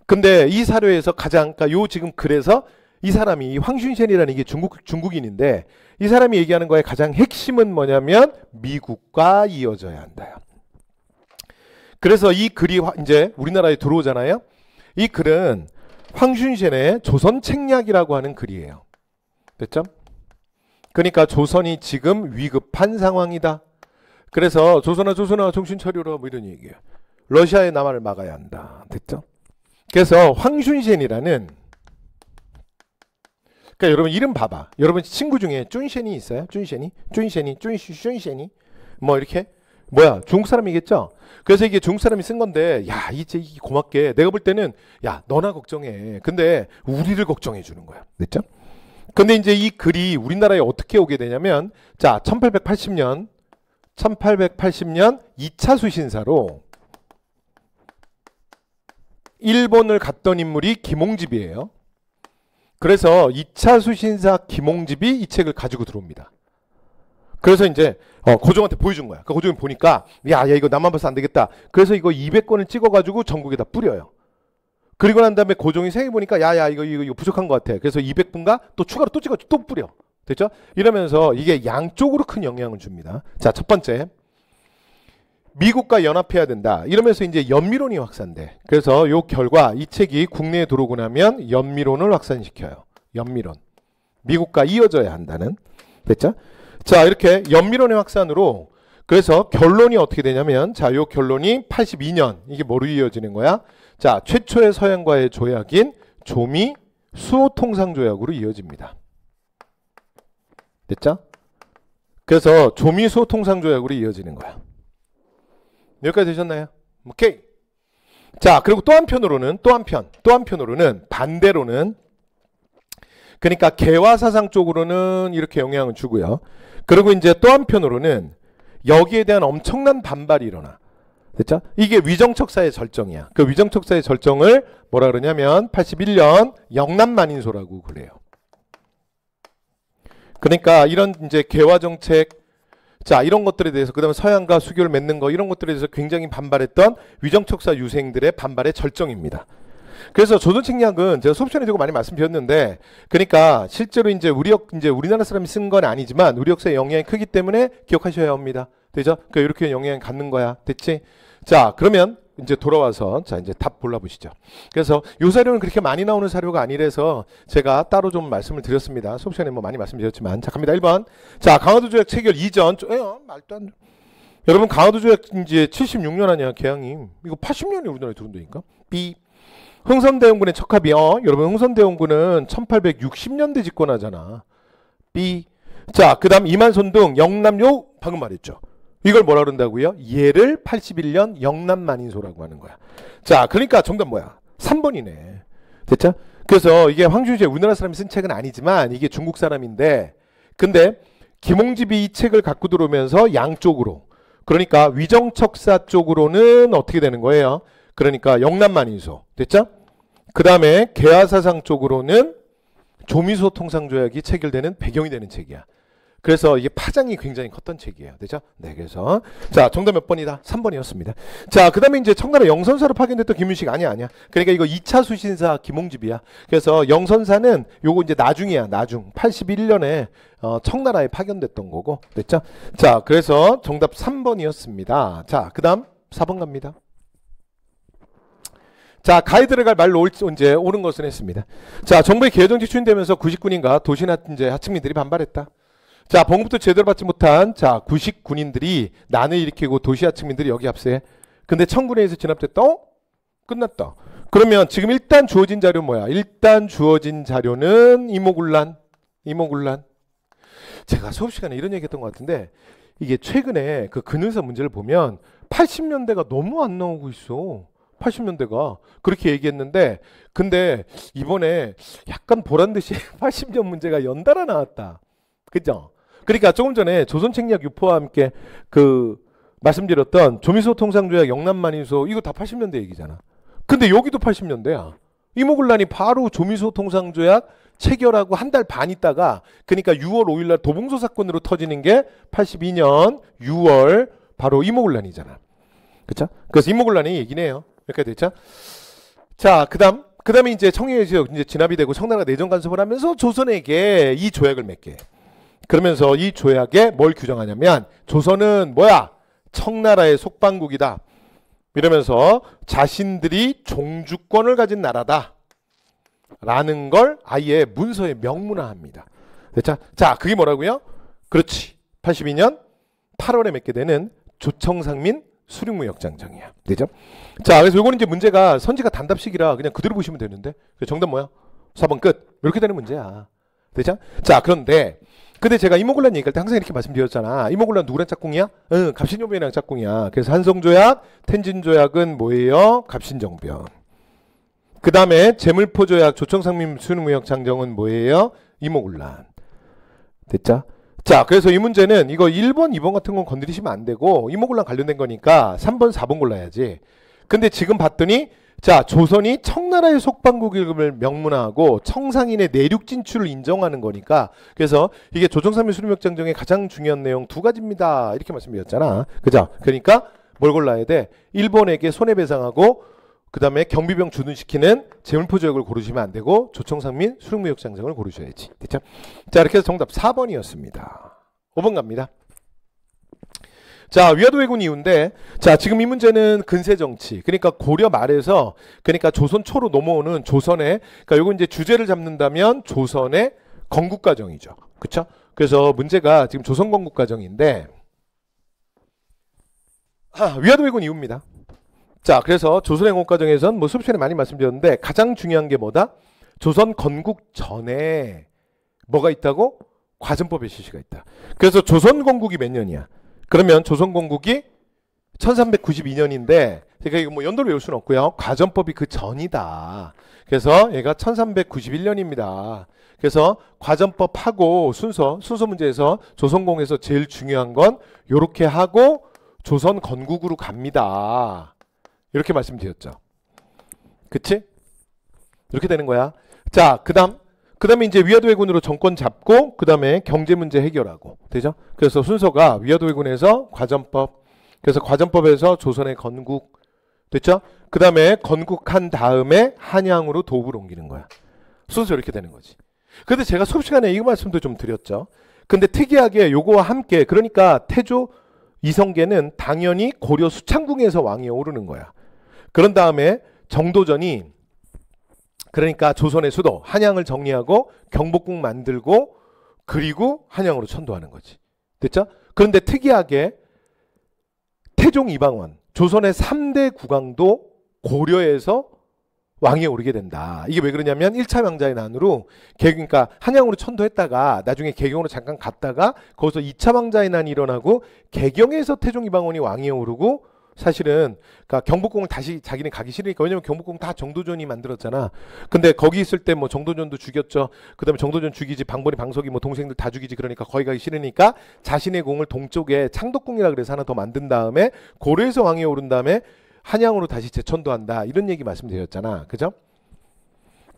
[SPEAKER 1] 근데 이 사료에서 그러니까 요 지금 글에서 이 사람이 황슌센이라는 이게 중국인인데 이 사람이 얘기하는 거의 가장 핵심은 뭐냐면 미국과 이어져야 한다. 그래서 이 글이 이제 우리나라에 들어오잖아요. 이 글은 황슌센의 조선 책략이라고 하는 글이에요. 됐죠? 그러니까 조선이 지금 위급한 상황이다. 그래서 조선아 정신 차려라 뭐 이런 얘기예요. 러시아의 남하를 막아야 한다. 됐죠? 그래서 황슌센이라는 그러니까 여러분 이름 봐봐. 여러분 친구 중에 쭌셴이 있어요? 쭌셴이 뭐 이렇게 뭐야 중국 사람이겠죠? 그래서 이게 중국 사람이 쓴 건데 야 이제 고맙게 내가 볼 때는 야 너나 걱정해. 근데 우리를 걱정해 주는 거야. 됐죠? 근데 이제 이 글이 우리나라에 어떻게 오게 되냐면 자 1880년 2차 수신사로 일본을 갔던 인물이 김홍집이에요. 그래서 2차 수신사 김홍집이 이 책을 가지고 들어옵니다. 그래서 이제 고종한테 보여준 거야. 그 고종이 보니까 야 이거 나만 봐서 안 되겠다. 그래서 이거 200권을 찍어가지고 전국에다 뿌려요. 그리고 난 다음에 고종이 생각해보니까 야 이거 부족한 것 같아. 그래서 200분가 또 추가로 또 찍어 또 뿌려. 됐죠? 이러면서 이게 양쪽으로 큰 영향을 줍니다. 자, 첫 번째 미국과 연합해야 된다. 이러면서 이제 연미론이 확산돼. 그래서 요 결과 이 책이 국내에 들어오고 나면 연미론을 확산시켜요. 연미론. 미국과 이어져야 한다는. 됐죠? 자, 이렇게 연미론의 확산으로 그래서 결론이 어떻게 되냐면 자, 요 결론이 82년 이게 뭐로 이어지는 거야? 자, 최초의 서양과의 조약인 조미 수호통상조약으로 이어집니다. 됐죠? 그래서 조미 수호통상조약으로 이어지는 거야. 여기까지 되셨나요? 오케이. 자, 그리고 또 한편으로는 반대로는 그러니까 개화사상 쪽으로는 이렇게 영향을 주고요. 그리고 이제 또 한편으로는 여기에 대한 엄청난 반발이 일어나. 됐죠? 이게 위정척사의 절정이야. 그 위정척사의 절정을 뭐라 그러냐면 81년 영남만인소라고 그래요. 그러니까 이런 이제 개화 정책, 자, 이런 것들에 대해서 그다음에 서양과 수교를 맺는 거 이런 것들에 대해서 굉장히 반발했던 위정척사 유생들의 반발의 절정입니다. 그래서 조선책략은 제가 수업 시간에 되고 많이 말씀드렸는데, 그러니까 실제로 이제 우리나라 사람이 쓴 건 아니지만 우리 역사에 영향이 크기 때문에 기억하셔야 합니다. 되죠? 그러니까 이렇게 영향이 갖는 거야. 됐지? 자, 그러면 이제 돌아와서 자, 이제 답 골라보시죠. 그래서 이 사료는 그렇게 많이 나오는 사료가 아니라서 제가 따로 좀 말씀을 드렸습니다. 수업 시간에 뭐 많이 말씀드렸지만. 자, 갑니다. 1번. 자, 강화도 조약 체결 이전. 말도 안 돼. 여러분, 강화도 조약 이제 76년 아니야, 개항임. 이거 80년에 우리나라에 들어온다니까. B. 흥선대원군의 척합이요. 여러분, 흥선대원군은 1860년대 집권하잖아. B. 자, 그 다음 이만손등 영남요 방금 말했죠. 이걸 뭐라 그런다고요? 얘를 81년 영남만인소라고 하는 거야. 자, 그러니까 정답 뭐야? 3번이네. 됐죠? 그래서 이게 황준주의 우리나라 사람이 쓴 책은 아니지만 이게 중국 사람인데, 근데 김홍집이 이 책을 갖고 들어오면서 양쪽으로, 그러니까 위정척사 쪽으로는 어떻게 되는 거예요? 그러니까 영남만인소. 됐죠? 그 다음에 개화사상 쪽으로는 조미소 통상조약이 체결되는 배경이 되는 책이야. 그래서 이게 파장이 굉장히 컸던 책이에요. 되죠? 네, 그래서 자, 정답 몇 번이다? 3번이었습니다. 자, 그 다음에 이제 청나라 영선사로 파견됐던 김윤식 아니야. 그러니까 이거 2차 수신사 김홍집이야. 그래서 영선사는 요거 이제 나중이야. 나중 81년에 청나라에 파견됐던 거고. 됐죠? 자, 그래서 정답 3번이었습니다. 자, 그 다음 4번 갑니다. 자, 가에 들어갈 말로 이제 옳은 것은 했습니다. 자, 정부의 개혁정책 추진되면서 구식군인과 도시나 이제 하층민들이 반발했다. 자, 봉급도 제대로 받지 못한 자, 구식군인들이 난을 일으키고 도시 하층민들이 여기 합세해. 근데 청군에서 진압됐다. 끝났다. 그러면 지금 일단 주어진 자료 뭐야? 일단 주어진 자료는 이모군란. 제가 수업 시간에 이런 얘기했던 것 같은데, 이게 최근에 그 근은사 문제를 보면 80년대가 너무 안 나오고 있어. 80년대가 그렇게 얘기했는데, 근데 이번에 약간 보란듯이 80년 문제가 연달아 나왔다. 그죠? 그러니까 조금 전에 조선책략 유포와 함께 그 말씀드렸던 조미소 통상조약 영남만인소 이거 다 80년대 얘기잖아. 근데 여기도 80년대야. 이모군란이 바로 조미소 통상조약 체결하고 한 달 반 있다가, 그러니까 6월 5일날 도봉소 사건으로 터지는 게 82년 6월 바로 이모군란이잖아. 그쵸? 그래서 이모군란이 얘기네요. 여기까지 됐죠? 자, 그다음에 이제 청해 지역 이제 진압이 되고 청나라가 내정 간섭을 하면서 조선에게 이 조약을 맺게. 그러면서 이 조약에 뭘 규정하냐면 조선은 뭐야? 청나라의 속방국이다. 이러면서 자신들이 종주권을 가진 나라다. 라는 걸 아예 문서에 명문화합니다. 됐죠? 자, 그게 뭐라고요? 그렇지. 82년 8월에 맺게 되는 조청상민 수륙무역장정이야. 되죠? 자, 그래서 요거는 이제 문제가 선지가 단답식이라 그냥 그대로 보시면 되는데, 정답 뭐야? 4번 끝. 이렇게 되는 문제야. 되죠? 자, 근데 제가 이모군란 얘기할 때 항상 이렇게 말씀드렸잖아. 이모군란 누구랑 짝꿍이야? 응, 갑신정변이랑 짝꿍이야. 그래서 한성조약, 텐진조약은 뭐예요? 갑신정변. 그 다음에 제물포조약, 조청상민 수륙무역장정은 뭐예요? 이모군란. 됐죠? 자, 그래서 이 문제는 이거 1번, 2번 같은 건 건드리시면 안 되고 이모군란 관련된 거니까 3번, 4번 골라야지. 근데 지금 봤더니 자, 조선이 청나라의 속방국임을 명문화하고 청상인의 내륙 진출을 인정하는 거니까, 그래서 이게 조청상민 수륙무역장정의 가장 중요한 내용 두 가지입니다. 이렇게 말씀드렸잖아. 그죠? 그러니까 뭘 골라야 돼? 일본에게 손해배상하고 그 다음에 경비병 주둔시키는 제물포조약을 고르시면 안 되고 조청상민 수륙무역장정을 고르셔야지. 됐죠? 자, 이렇게 해서 정답 4번이었습니다. 5번 갑니다. 자, 위화도 왜군 이후인데, 자, 지금 이 문제는 근세정치, 그러니까 고려 말에서, 그러니까 조선 초로 넘어오는 조선의, 그러니까 요거 이제 주제를 잡는다면 조선의 건국과정이죠. 그쵸? 그래서 문제가 지금 조선 건국과정인데, 위화도 왜군 이후입니다. 자, 그래서 조선의 건국 과정에선 뭐 수업 시간에 많이 말씀드렸는데 가장 중요한 게 뭐다? 조선 건국 전에 뭐가 있다고? 과전법의 실시가 있다. 그래서 조선 건국이 몇 년이야? 그러면 조선 건국이 1392년인데 제가 이거 뭐 연도를 외울 수는 없고요. 과전법이 그 전이다. 그래서 얘가 1391년입니다. 그래서 과전법하고 순서 문제에서 조선공에서 제일 중요한 건 요렇게 하고 조선 건국으로 갑니다. 이렇게 말씀드렸죠. 그치? 이렇게 되는 거야. 자, 그다음에 이제 위화도 왜군으로 정권 잡고 그다음에 경제 문제 해결하고 되죠? 그래서 순서가 위화도 왜군에서 과전법, 그래서 과전법에서 조선의 건국 됐죠? 그다음에 건국한 다음에 한양으로 도읍을 옮기는 거야. 순서 이렇게 되는 거지. 근데 제가 수업 시간에 이 말씀도 좀 드렸죠. 근데 특이하게 요거와 함께 그러니까 태조 이성계는 당연히 고려 수창궁에서 왕위에 오르는 거야. 그런 다음에 정도전이 그러니까 조선의 수도 한양을 정리하고 경복궁 만들고 그리고 한양으로 천도하는 거지. 됐죠? 그런데 특이하게 태종 이방원 조선의 3대 국왕도 고려에서 왕위에 오르게 된다. 이게 왜 그러냐면 1차 왕자의 난으로 그러니까 한양으로 천도했다가 나중에 개경으로 잠깐 갔다가 거기서 2차 왕자의 난이 일어나고 개경에서 태종 이방원이 왕위에 오르고 사실은 그러니까 경복궁을 다시 자기는 가기 싫으니까 왜냐면 경복궁 다 정도전이 만들었잖아. 근데 거기 있을 때 뭐 정도전도 죽였죠. 그다음에 정도전 죽이지 방번이 방석이 뭐 동생들 다 죽이지 그러니까 거기 가기 싫으니까 자신의 공을 동쪽에 창덕궁이라 그래서 하나 더 만든 다음에 고려에서 왕위에 오른 다음에 한양으로 다시 재천도한다. 이런 얘기 말씀드렸잖아. 그죠?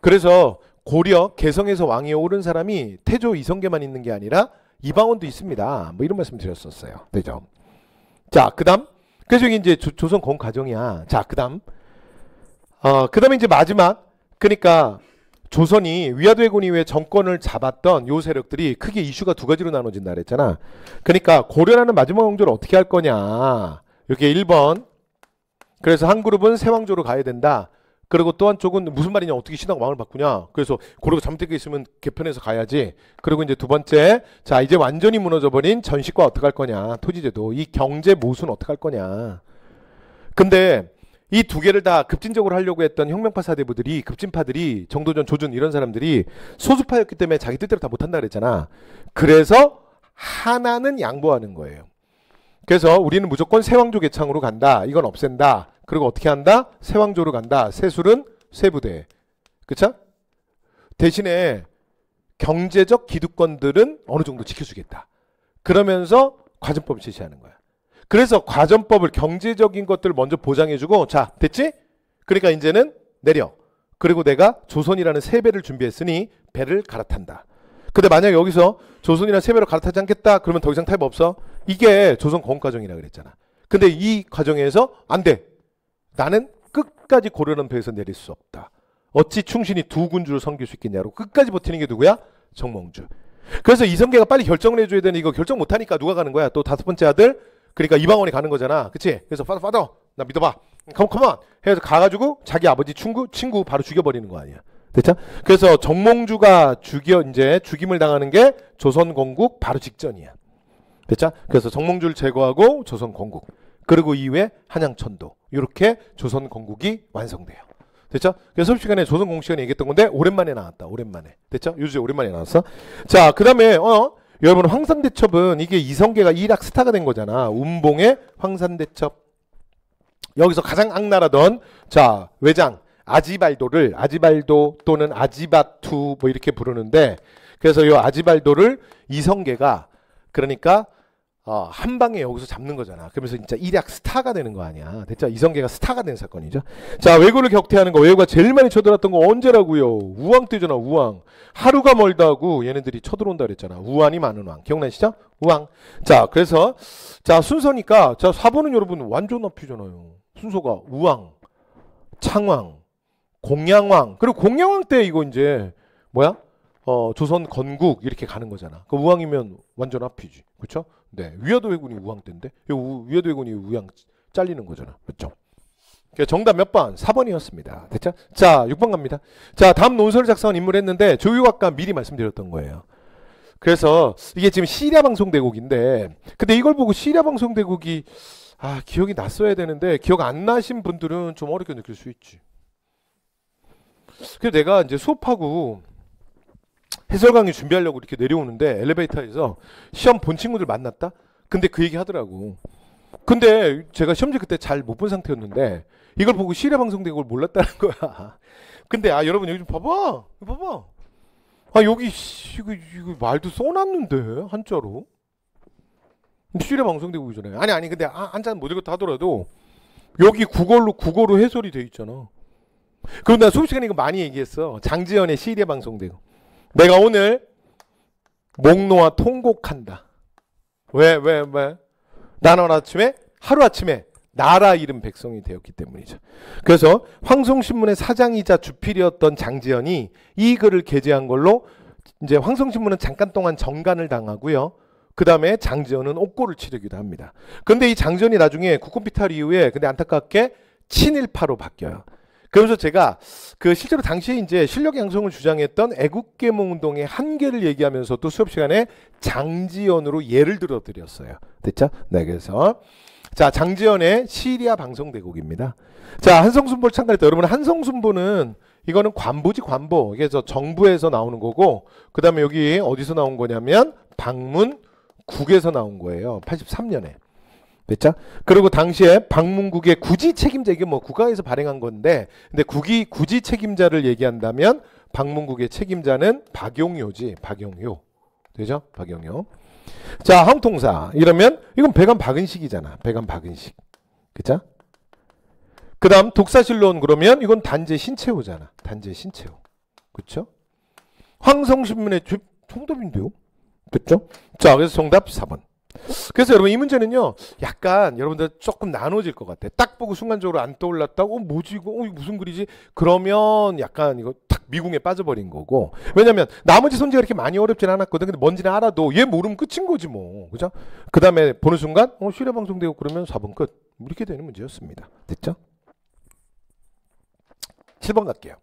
[SPEAKER 1] 그래서 고려 개성에서 왕위에 오른 사람이 태조 이성계만 있는 게 아니라 이방원도 있습니다. 뭐 이런 말씀 드렸었어요. 되죠? 자, 그다음 그래서 이게 이제 조선 건국 과정이야. 자, 그다음에 이제 마지막 그러니까 조선이 위화도 왜군 이후에 정권을 잡았던 요 세력들이 크게 이슈가 두 가지로 나눠진다 그랬잖아. 그러니까 고려라는 마지막 왕조를 어떻게 할 거냐. 이렇게 1번. 그래서 한 그룹은 세왕조로 가야 된다. 그리고 또 한쪽은 무슨 말이냐 어떻게 신하가 왕을 바꾸냐. 그래서 고려가 잘못되어 있으면 개편해서 가야지. 그리고 이제 두 번째 자 이제 완전히 무너져버린 전시과 어떻게 할 거냐. 토지제도 이 경제 모순 어떻게 할 거냐. 근데 이 두 개를 다 급진적으로 하려고 했던 혁명파 사대부들이 급진파들이 정도전 조준 이런 사람들이 소수파였기 때문에 자기 뜻대로 다 못한다 그랬잖아. 그래서 하나는 양보하는 거예요. 그래서 우리는 무조건 세왕조 개창으로 간다. 이건 없앤다. 그리고 어떻게 한다? 세왕조로 간다. 세술은 세부대. 그쵸? 대신에 경제적 기득권들은 어느 정도 지켜주겠다. 그러면서 과전법을 실시하는 거야. 그래서 과전법을 경제적인 것들을 먼저 보장해주고 자 됐지? 그러니까 이제는 내려. 그리고 내가 조선이라는 세 배를 준비했으니 배를 갈아탄다. 근데 만약에 여기서 조선이나 세 배로 갈아타지 않겠다. 그러면 더 이상 타협 없어. 이게 조선 건국 과정이라 그랬잖아. 근데 이 과정에서 안 돼. 나는 끝까지 고려라는 배에서 내릴 수 없다. 어찌 충신이 두 군주를 섬길 수 있겠냐고 끝까지 버티는 게 누구야? 정몽주. 그래서 이성계가 빨리 결정을 해줘야 되는 이거 결정 못하니까 누가 가는 거야? 또 다섯 번째 아들 그러니까 이방원이 가는 거잖아. 그치? 그래서 파더 나 믿어봐. 컴온 해서 가가지고 자기 아버지 친구 바로 죽여버리는 거 아니야. 됐죠? 그래서 정몽주가 이제 죽임을 당하는 게 조선 건국 바로 직전이야. 됐죠? 그래서 정몽주를 제거하고 조선 건국. 그리고 이후에 한양천도. 이렇게 조선 건국이 완성돼요. 됐죠? 그래서 수업 시간에 조선 건국 시간에 얘기했던 건데 오랜만에 나왔다. 오랜만에. 됐죠? 요즘 오랜만에 나왔어. 자, 그다음에 여러분 황산대첩은 이게 이성계가 일학 스타가 된 거잖아. 운봉의 황산대첩. 여기서 가장 악랄하던 자 외장 아지발도 또는 아지바투 뭐 이렇게 부르는데 그래서 이 아지발도를 이성계가 그러니까 한 방에 여기서 잡는 거잖아. 그러면서 진짜 일약 스타가 되는 거 아니야. 됐죠? 이성계가 스타가 된 사건이죠. 자, 왜구를 격퇴하는 거. 왜구가 제일 많이 쳐들어왔던 거 언제라고요? 우왕 때잖아. 우왕. 하루가 멀다고 얘네들이 쳐들어온다 그랬잖아. 우환이 많은 왕. 기억나시죠? 우왕. 자, 그래서 자 순서니까 자 4번은 여러분 완전 앞이잖아요. 순서가 우왕, 창왕, 공양왕. 그리고 공양왕 때 이거 이제 뭐야? 조선 건국 이렇게 가는 거잖아. 그 우왕이면 완전 앞이지. 그렇죠? 네. 위화도 왜군이 우왕 때인데 위화도 왜군이 우왕 잘리는 거잖아. 그렇죠? 정답 몇 번? 4번이었습니다. 됐죠? 자, 6번 갑니다. 자, 다음 논설을 작성한 인물을 했는데 조유가 아까 미리 말씀드렸던 거예요. 그래서 이게 지금 시리아 방송대국인데 근데 이걸 보고 시리아 방송대국이 기억이 났어야 되는데 기억 안 나신 분들은 좀 어렵게 느낄 수 있지. 그래서 내가 이제 수업하고 해설 강의 준비하려고 이렇게 내려오는데 엘리베이터에서 시험 본 친구들 만났다? 근데 그 얘기 하더라고. 근데 제가 시험지 그때 잘 못 본 상태였는데 이걸 보고 실외 방송된 걸 몰랐다는 거야. 근데 여러분 여기 좀 봐봐. 여기 이거 말도 써놨는데 한자로. 실외 방송되고 있잖아요. 아니 근데 한자는 못 읽었다 하더라도 여기 국어로 해설이 돼 있잖아. 그럼 나 수업 시간에 이거 많이 얘기했어. 장지연의 실외 방송되고. 내가 오늘 목놓아 통곡한다. 왜? 나는 하루아침에 나라 잃은 백성이 되었기 때문이죠. 그래서 황송신문의 사장이자 주필이었던 장지연이 이 글을 게재한 걸로 이제 황송신문은 잠깐 동안 정간을 당하고요. 그 다음에 장지연은 옥고를 치르기도 합니다. 근데 이 장지연이 나중에 국군비탈 이후에 근데 안타깝게 친일파로 바뀌어요. 그러면서 제가 그 실제로 당시에 이제 실력 양성을 주장했던 애국계몽운동의 한계를 얘기하면서도 수업 시간에 장지연으로 예를 들어 드렸어요. 됐죠? 네, 그래서 자, 장지연의 시리아 방송대곡입니다. 자, 한성순보를 참가했다. 여러분, 한성순보는 이거는 관보지, 관보. 이게 저 정부에서 나오는 거고, 그 다음에 여기 어디서 나온 거냐면 방문국에서 나온 거예요. 83년에. 됐죠? 그리고 당시에 방문국의 구지 책임자, 이게 뭐 국가에서 발행한 건데, 근데 구지 책임자를 얘기한다면 방문국의 책임자는 박용효지, 박용효. 되죠? 박용효. 자, 항통사. 이러면 이건 배관 박은식이잖아. 배관 박은식. 그죠? 그 다음 독사실론 그러면 이건 단재 신채호잖아. 단재 신채호. 그쵸? 황성신문의 정답인데요? 그쵸? 자, 그래서 정답 4번. 그래서 여러분 이 문제는요 약간 여러분들 조금 나눠질 것 같아. 딱 보고 순간적으로 안 떠올랐다고 뭐지 이거 이거 무슨 글이지? 그러면 약간 이거 탁 미궁에 빠져버린 거고. 왜냐면 나머지 손재가 이렇게 많이 어렵진 않았거든. 근데 뭔지는 알아도 얘 모르면 끝인 거지 뭐. 그죠? 그 다음에 보는 순간 실외 방송되고 그러면 4번 끝. 이렇게 되는 문제였습니다. 됐죠? 7번 갈게요.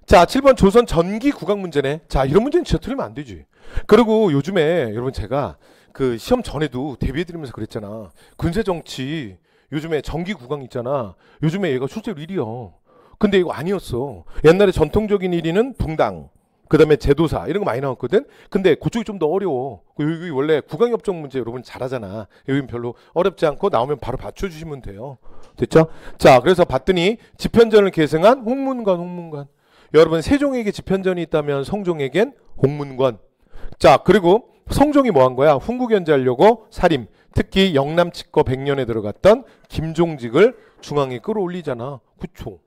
[SPEAKER 1] 자, 7번 조선 전기 국악 문제네. 자, 이런 문제는 진짜 틀리면 안 되지. 그리고 요즘에 여러분 제가 그 시험 전에도 대비해드리면서 그랬잖아. 군세정치 요즘에 전기 국악 있잖아. 요즘에 얘가 실제로 1위야. 근데 이거 아니었어. 옛날에 전통적인 1위는 붕당, 그 다음에 제도사 이런 거 많이 나왔거든. 근데 그쪽이 좀 더 어려워. 여기 원래 국악협정 문제 여러분 잘하잖아. 여긴 별로 어렵지 않고 나오면 바로 맞춰주시면 돼요. 됐죠? 자, 그래서 봤더니 집현전을 계승한 홍문관. 여러분 세종에게 집현전이 있다면 성종에겐 홍문관. 자, 그리고 성종이 뭐 한 거야? 훈국연제하려고 살림, 특히 영남치거 100년에 들어갔던 김종직을 중앙에 끌어올리잖아. 그쵸?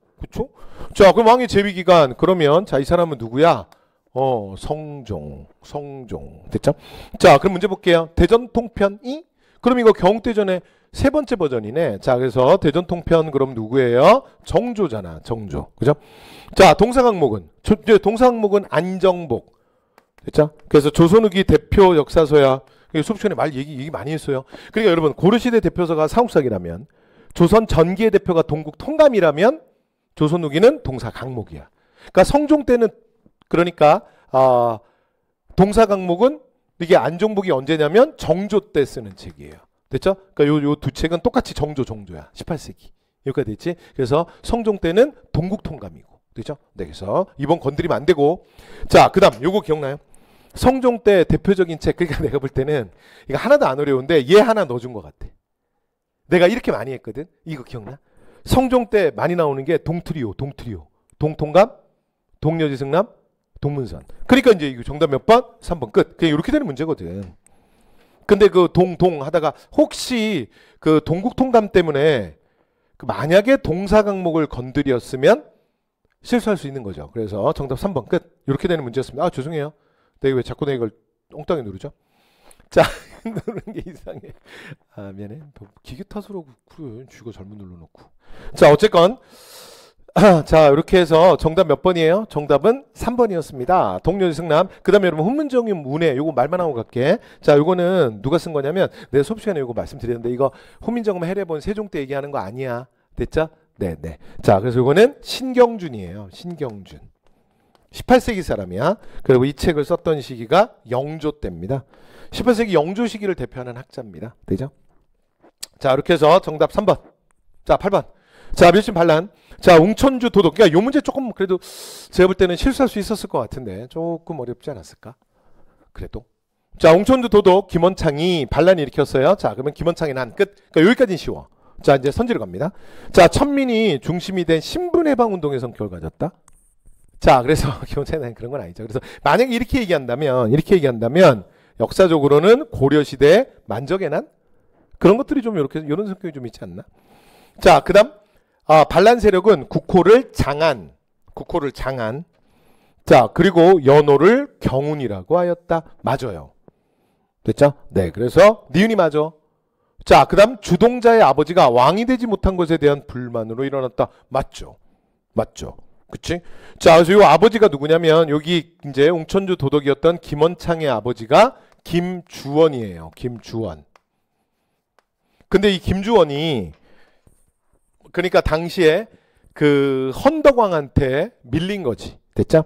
[SPEAKER 1] 자, 그럼 왕의 재위기간 그러면 자, 이 사람은 누구야? 성종. 됐죠? 자, 그럼 문제 볼게요. 대전통편이? 그럼 이거 경국대전의 세 번째 버전이네. 자, 그래서 대전통편 그럼 누구예요? 정조잖아. 정조. 그죠? 자, 동사강목은? 동사강목은 안정복. 됐죠? 그래서 조선 후기 대표 역사서야. 수업 시간에 얘기 많이 했어요. 그러니까 여러분 고려시대 대표서가 사국사기라면 조선 전기의 대표가 동국 통감이라면 조선 후기는 동사강목이야. 그러니까 성종 때는 그러니까 동사강목은 이게 안정복이 언제냐면 정조 때 쓰는 책이에요. 됐죠? 그러니까 요 두 책은 똑같이 정조야. 18세기. 여기까지 됐지? 그래서 성종 때는 동국 통감이고. 됐죠? 네, 그래서 이번 건드리면 안 되고. 자, 그다음 요거 기억나요? 성종 때 대표적인 책. 그러니까 내가 볼 때는 이거 하나도 안 어려운데 얘 하나 넣어준 것 같아. 내가 이렇게 많이 했거든. 이거 기억나? 성종 때 많이 나오는 게 동트리오. 동통감, 동여지승남, 동문선. 그러니까 이제 이거 정답 몇 번? 3번 끝. 그냥 이렇게 되는 문제거든. 근데 그 동 하다가 혹시 그 동국통감 때문에 그 만약에 동사강목을 건드렸으면 실수할 수 있는 거죠. 그래서 정답 3번 끝. 이렇게 되는 문제였습니다. 죄송해요. 내가 왜 자꾸 내가 이걸 엉뚱하게 누르죠? 자, 누르는 게 이상해. 미안해. 기계 탓으로 그래. 쥐가 잘못 눌러놓고. 자, 어쨌건 자, 이렇게 해서 정답 몇 번이에요? 정답은 3번이었습니다. 동료승남. 그 다음에 여러분 훈문정음 문해 요거 말만 하고 갈게. 자, 요거는 누가 쓴 거냐면 내가 수업 시간에 요거 말씀드렸는데 이거 훈민정음 해례본 세종 때 얘기하는 거 아니야. 됐죠? 네. 자, 그래서 요거는 신경준이에요. 신경준. 18세기 사람이야. 그리고 이 책을 썼던 시기가 영조 때입니다. 18세기 영조 시기를 대표하는 학자입니다. 되죠? 자, 이렇게 해서 정답 3번. 자, 8번. 자, 멸신 반란. 자, 웅천주 도덕. 그러니까 요 문제 조금 그래도 제가 볼 때는 실수할 수 있었을 것 같은데 조금 어렵지 않았을까? 그래도. 자, 웅천주 도덕 김원창이 반란을 일으켰어요. 자, 그러면 김원창의 난 끝. 그러니까 여기까지는 쉬워. 자, 이제 선지로 갑니다. 자, 천민이 중심이 된 신분해방운동의 성격을 가졌다. 자, 그래서 김원창의 난 그런 건 아니죠. 그래서 만약에 이렇게 얘기한다면 역사적으로는 고려시대 만적의 난 그런 것들이 좀 이런 성격이 좀 있지 않나? 자, 그다음 반란 세력은 국호를 장안. 자, 그리고 연호를 경운이라고 하였다. 맞아요. 됐죠? 네, 그래서 니은이 맞아. 자, 그다음 주동자의 아버지가 왕이 되지 못한 것에 대한 불만으로 일어났다. 맞죠? 그치? 자, 그래서 이 아버지가 누구냐면 여기 이제 웅천주 도덕이었던 김원창의 아버지가 김주원이에요. 김주원. 근데 이 김주원이 그러니까 당시에 그 헌덕왕한테 밀린 거지. 됐죠?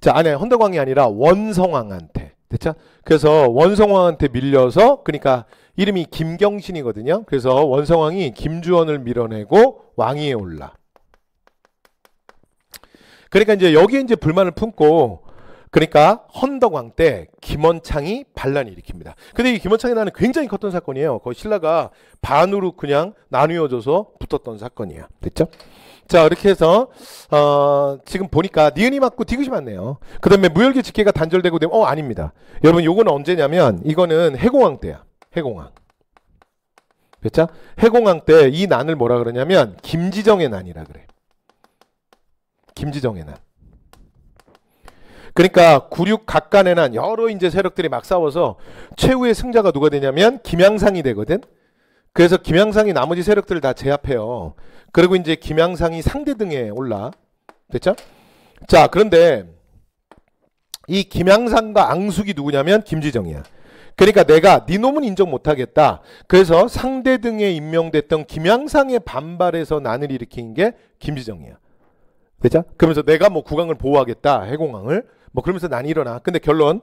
[SPEAKER 1] 자, 아니 헌덕왕이 아니라 원성왕한테. 됐죠? 그래서 원성왕한테 밀려서 그러니까 이름이 김경신이거든요. 그래서 원성왕이 김주원을 밀어내고 왕위에 올라. 그러니까 이제 여기에 이제 불만을 품고 그러니까 헌덕왕 때 김원창이 반란을 일으킵니다. 근데 이 김원창이 나는 굉장히 컸던 사건이에요. 거의 신라가 반으로 그냥 나누어져서 붙었던 사건이에요. 됐죠? 자, 이렇게 해서 지금 보니까 니은이 맞고 디귿이 맞네요. 그 다음에 무열기 직계가 단절되고 되면 아닙니다. 여러분 요거는 언제냐면 이거는 해공왕 때야. 해공왕. 됐죠? 해공왕 때 이 난을 뭐라 그러냐면 김지정의 난이라 그래. 김지정의 난. 그러니까 96 각간의 난 여러 이제 세력들이 막 싸워서 최후의 승자가 누가 되냐면 김양상이 되거든. 그래서 김양상이 나머지 세력들을 다 제압해요. 그리고 이제 김양상이 상대등에 올라. 됐죠? 자, 그런데 이 김양상과 앙숙이 누구냐면 김지정이야. 그러니까 내가 네 놈은 인정 못하겠다. 그래서 상대등에 임명됐던 김양상의 반발에서 난을 일으킨 게 김지정이야. 됐죠? 그러면서 내가 뭐 국왕을 보호하겠다. 해공왕을. 뭐 그러면서 난이 일어나. 근데 결론.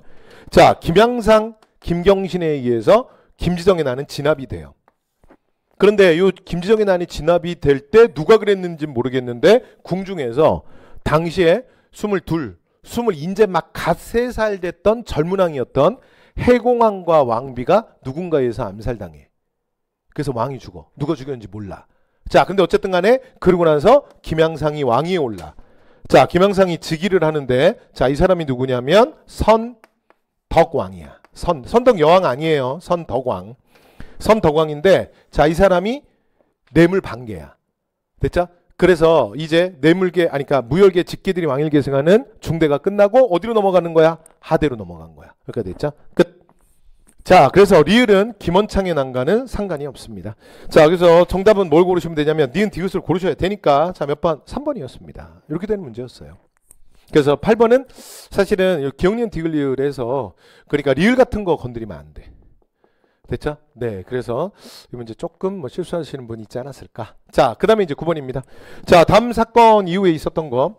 [SPEAKER 1] 자, 김양상, 김경신에 의해서 김지정의 난은 진압이 돼요. 그런데 이 김지정의 난이 진압이 될 때 누가 그랬는지 모르겠는데 궁중에서 당시에 20 이제 막 갓 3살 됐던 젊은 왕이었던 해공왕과 왕비가 누군가에 의해서 암살당해. 그래서 왕이 죽어. 누가 죽였는지 몰라. 자, 근데 어쨌든 간에 그러고 나서 김양상이 왕위에 올라. 자, 김양상이 즉위를 하는데 자, 이 사람이 누구냐면 선덕왕이야. 선덕 여왕 아니에요. 선덕왕. 선덕왕인데 자, 이 사람이 뇌물방계야. 됐죠? 그래서 이제 그러니까 무열계 직계들이 왕위를 계승하는 중대가 끝나고 어디로 넘어가는 거야? 하대로 넘어간 거야. 그러니까 됐죠? 끝. 자, 그래서 리을은 김원창의 난과는 상관이 없습니다. 자, 그래서 정답은 뭘 고르시면 되냐면 니은 디귿을 고르셔야 되니까 자, 몇 번? 3번이었습니다. 이렇게 되는 문제였어요. 그래서 8번은 사실은 기억니은 디귿 리을에서 그러니까 리을 같은 거 건드리면 안 돼. 됐죠? 네, 그래서 이 문제 조금 뭐 실수하시는 분이 있지 않았을까. 자, 그 다음에 이제 9번입니다. 자, 다음 사건 이후에 있었던 거.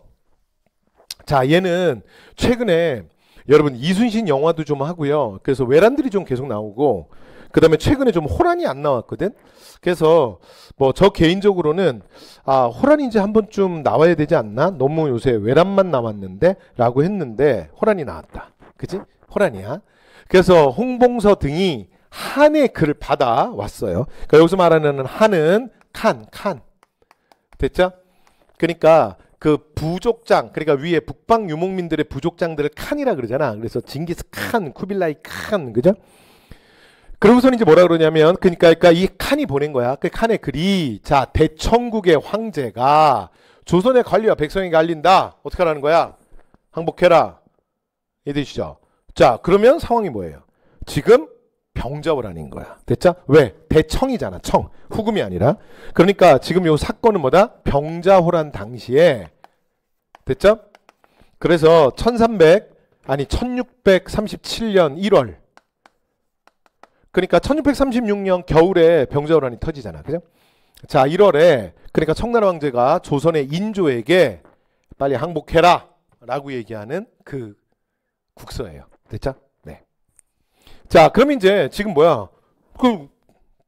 [SPEAKER 1] 자, 얘는 최근에 여러분 이순신 영화도 좀 하고요. 그래서 외란들이 좀 계속 나오고 그 다음에 최근에 좀 호란이 안 나왔거든. 그래서 뭐 저 개인적으로는 호란이 이제 한 번쯤 나와야 되지 않나? 너무 요새 외란만 나왔는데 라고 했는데 호란이 나왔다. 그치? 호란이야. 그래서 홍봉서 등이 한의 글을 받아왔어요. 그러니까 여기서 말하는 한은 칸. 됐죠? 그러니까 그 부족장, 그러니까 위에 북방 유목민들의 부족장들을 칸이라 그러잖아. 그래서 징기스 칸, 쿠빌라이 칸, 그죠? 그러고서는 이제 뭐라 그러냐면, 그러니까 이 칸이 보낸 거야. 그 칸의 글이, 자, 대천국의 황제가 조선의 관리와 백성에게 알린다. 어떻게 하라는 거야? 항복해라. 이해되시죠? 자, 그러면 상황이 뭐예요? 지금 병자호란인 거야. 됐죠? 왜? 대청이잖아. 청. 후금이 아니라. 그러니까 지금 요 사건은 뭐다? 병자호란 당시에. 됐죠? 그래서 1637년 1월. 그러니까 1636년 겨울에 병자호란이 터지잖아. 그죠? 자, 1월에 그러니까 청나라 황제가 조선의 인조에게 빨리 항복해라 라고 얘기하는 그 국서예요. 됐죠? 네. 자, 그럼 이제 지금 뭐야?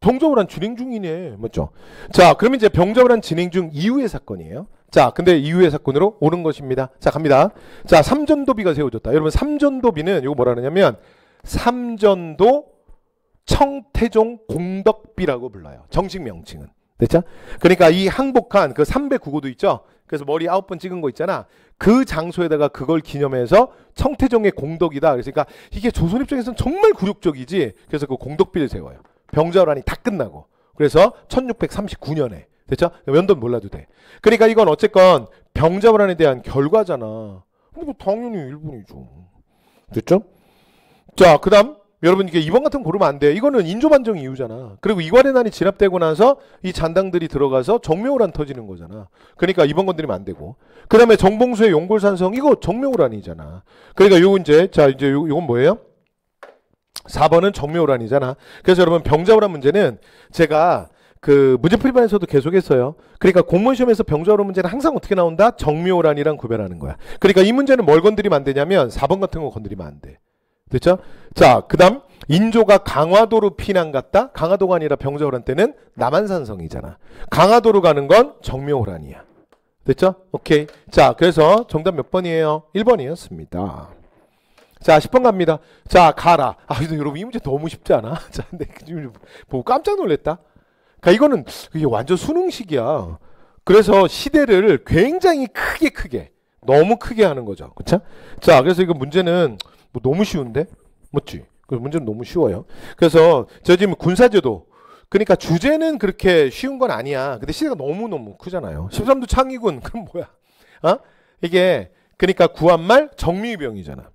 [SPEAKER 1] 병자호란 진행 중이네. 맞죠? 자, 그러면 이제 병자호란 진행 중 이후의 사건이에요. 자, 근데 이후의 사건으로 오는 것입니다. 자, 갑니다. 자, 삼전도비가 세워졌다. 여러분, 삼전도비는 이거 뭐라 그러냐면 삼전도 청태종 공덕비라고 불러요. 정식 명칭은. 됐죠? 그러니까 이 항복한 그 309고도 있죠? 그래서 머리 9번 찍은 거 있잖아. 그 장소에다가 그걸 기념해서 청태종의 공덕이다. 그러니까 이게 조선 입장에서는 정말 굴욕적이지. 그래서 그 공덕비를 세워요. 병자호란이 다 끝나고. 그래서 1639년에. 됐죠? 연도는 몰라도 돼. 그러니까 이건 어쨌건 병자호란에 대한 결과잖아. 뭐 당연히 일본이죠. 됐죠? 자, 그 다음 여러분 이게 2번 같은 거 고르면 안 돼. 이거는 인조반정 이후잖아. 그리고 이괄해난이 진압되고 나서 이 잔당들이 들어가서 정묘호란 터지는 거잖아. 그러니까 2번 건드리면 안 되고. 그 다음에 정봉수의 용골산성 이거 정묘호란이잖아. 그러니까 요거 이제 자 이제 요건 뭐예요? 4번은 정묘호란이잖아. 그래서 여러분 병자호란 문제는 제가 그 문제풀이반에서도 계속했어요. 그러니까 공무원 시험에서 병자호란 문제는 항상 어떻게 나온다? 정묘호란이랑 구별하는 거야. 그러니까 이 문제는 뭘 건드리면 안 되냐면 4번 같은 거 건드리면 안 돼. 됐죠? 자, 그 다음 인조가 강화도로 피난 갔다. 강화도가 아니라 병자호란 때는 남한산성이잖아. 강화도로 가는 건 정묘호란이야. 됐죠? 오케이. 자, 그래서 정답 몇 번이에요? 1번이었습니다. 자, 10번 갑니다. 자, 가라. 아, 근데 여러분 이 문제 너무 쉽지 않아? 자, 근데 지금 보고 깜짝 놀랐다. 그러니까 이거는 이게 완전 수능식이야. 그래서 시대를 굉장히 크게 너무 크게 하는 거죠. 그쵸? 자, 그래서 이거 문제는 뭐 너무 쉬운데? 맞지? 그 문제는 너무 쉬워요. 그래서 저 지금 군사제도 그러니까 주제는 그렇게 쉬운 건 아니야. 근데 시대가 너무너무 크잖아요. 13도 창의군 그럼 뭐야? 어? 이게 그러니까 구한말 정미병이잖아.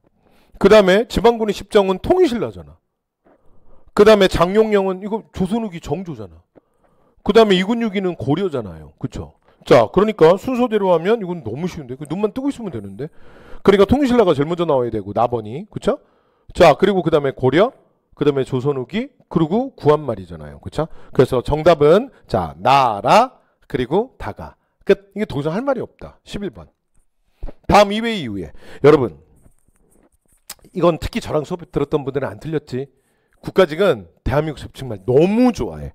[SPEAKER 1] 그 다음에 지방군의 십정은 통일신라잖아. 그 다음에 장용령은 이거 조선 후기 정조잖아. 그 다음에 이군육이는 고려잖아요. 그쵸? 자, 그러니까 순서대로 하면 이건 너무 쉬운데. 눈만 뜨고 있으면 되는데. 그러니까 통일신라가 제일 먼저 나와야 되고 나번이. 그쵸? 자, 그리고 그 다음에 고려, 그 다음에 조선 후기, 그리고 구한말이잖아요. 그쵸? 그래서 정답은 자, 나라, 그리고 다가. 끝. 이게 더 이상 할 말이 없다. 11번. 다음 이외 이후에. 여러분, 이건 특히 저랑 수업 들었던 분들은 안 틀렸지. 국가직은 대한민국 수업칙말 너무 좋아해.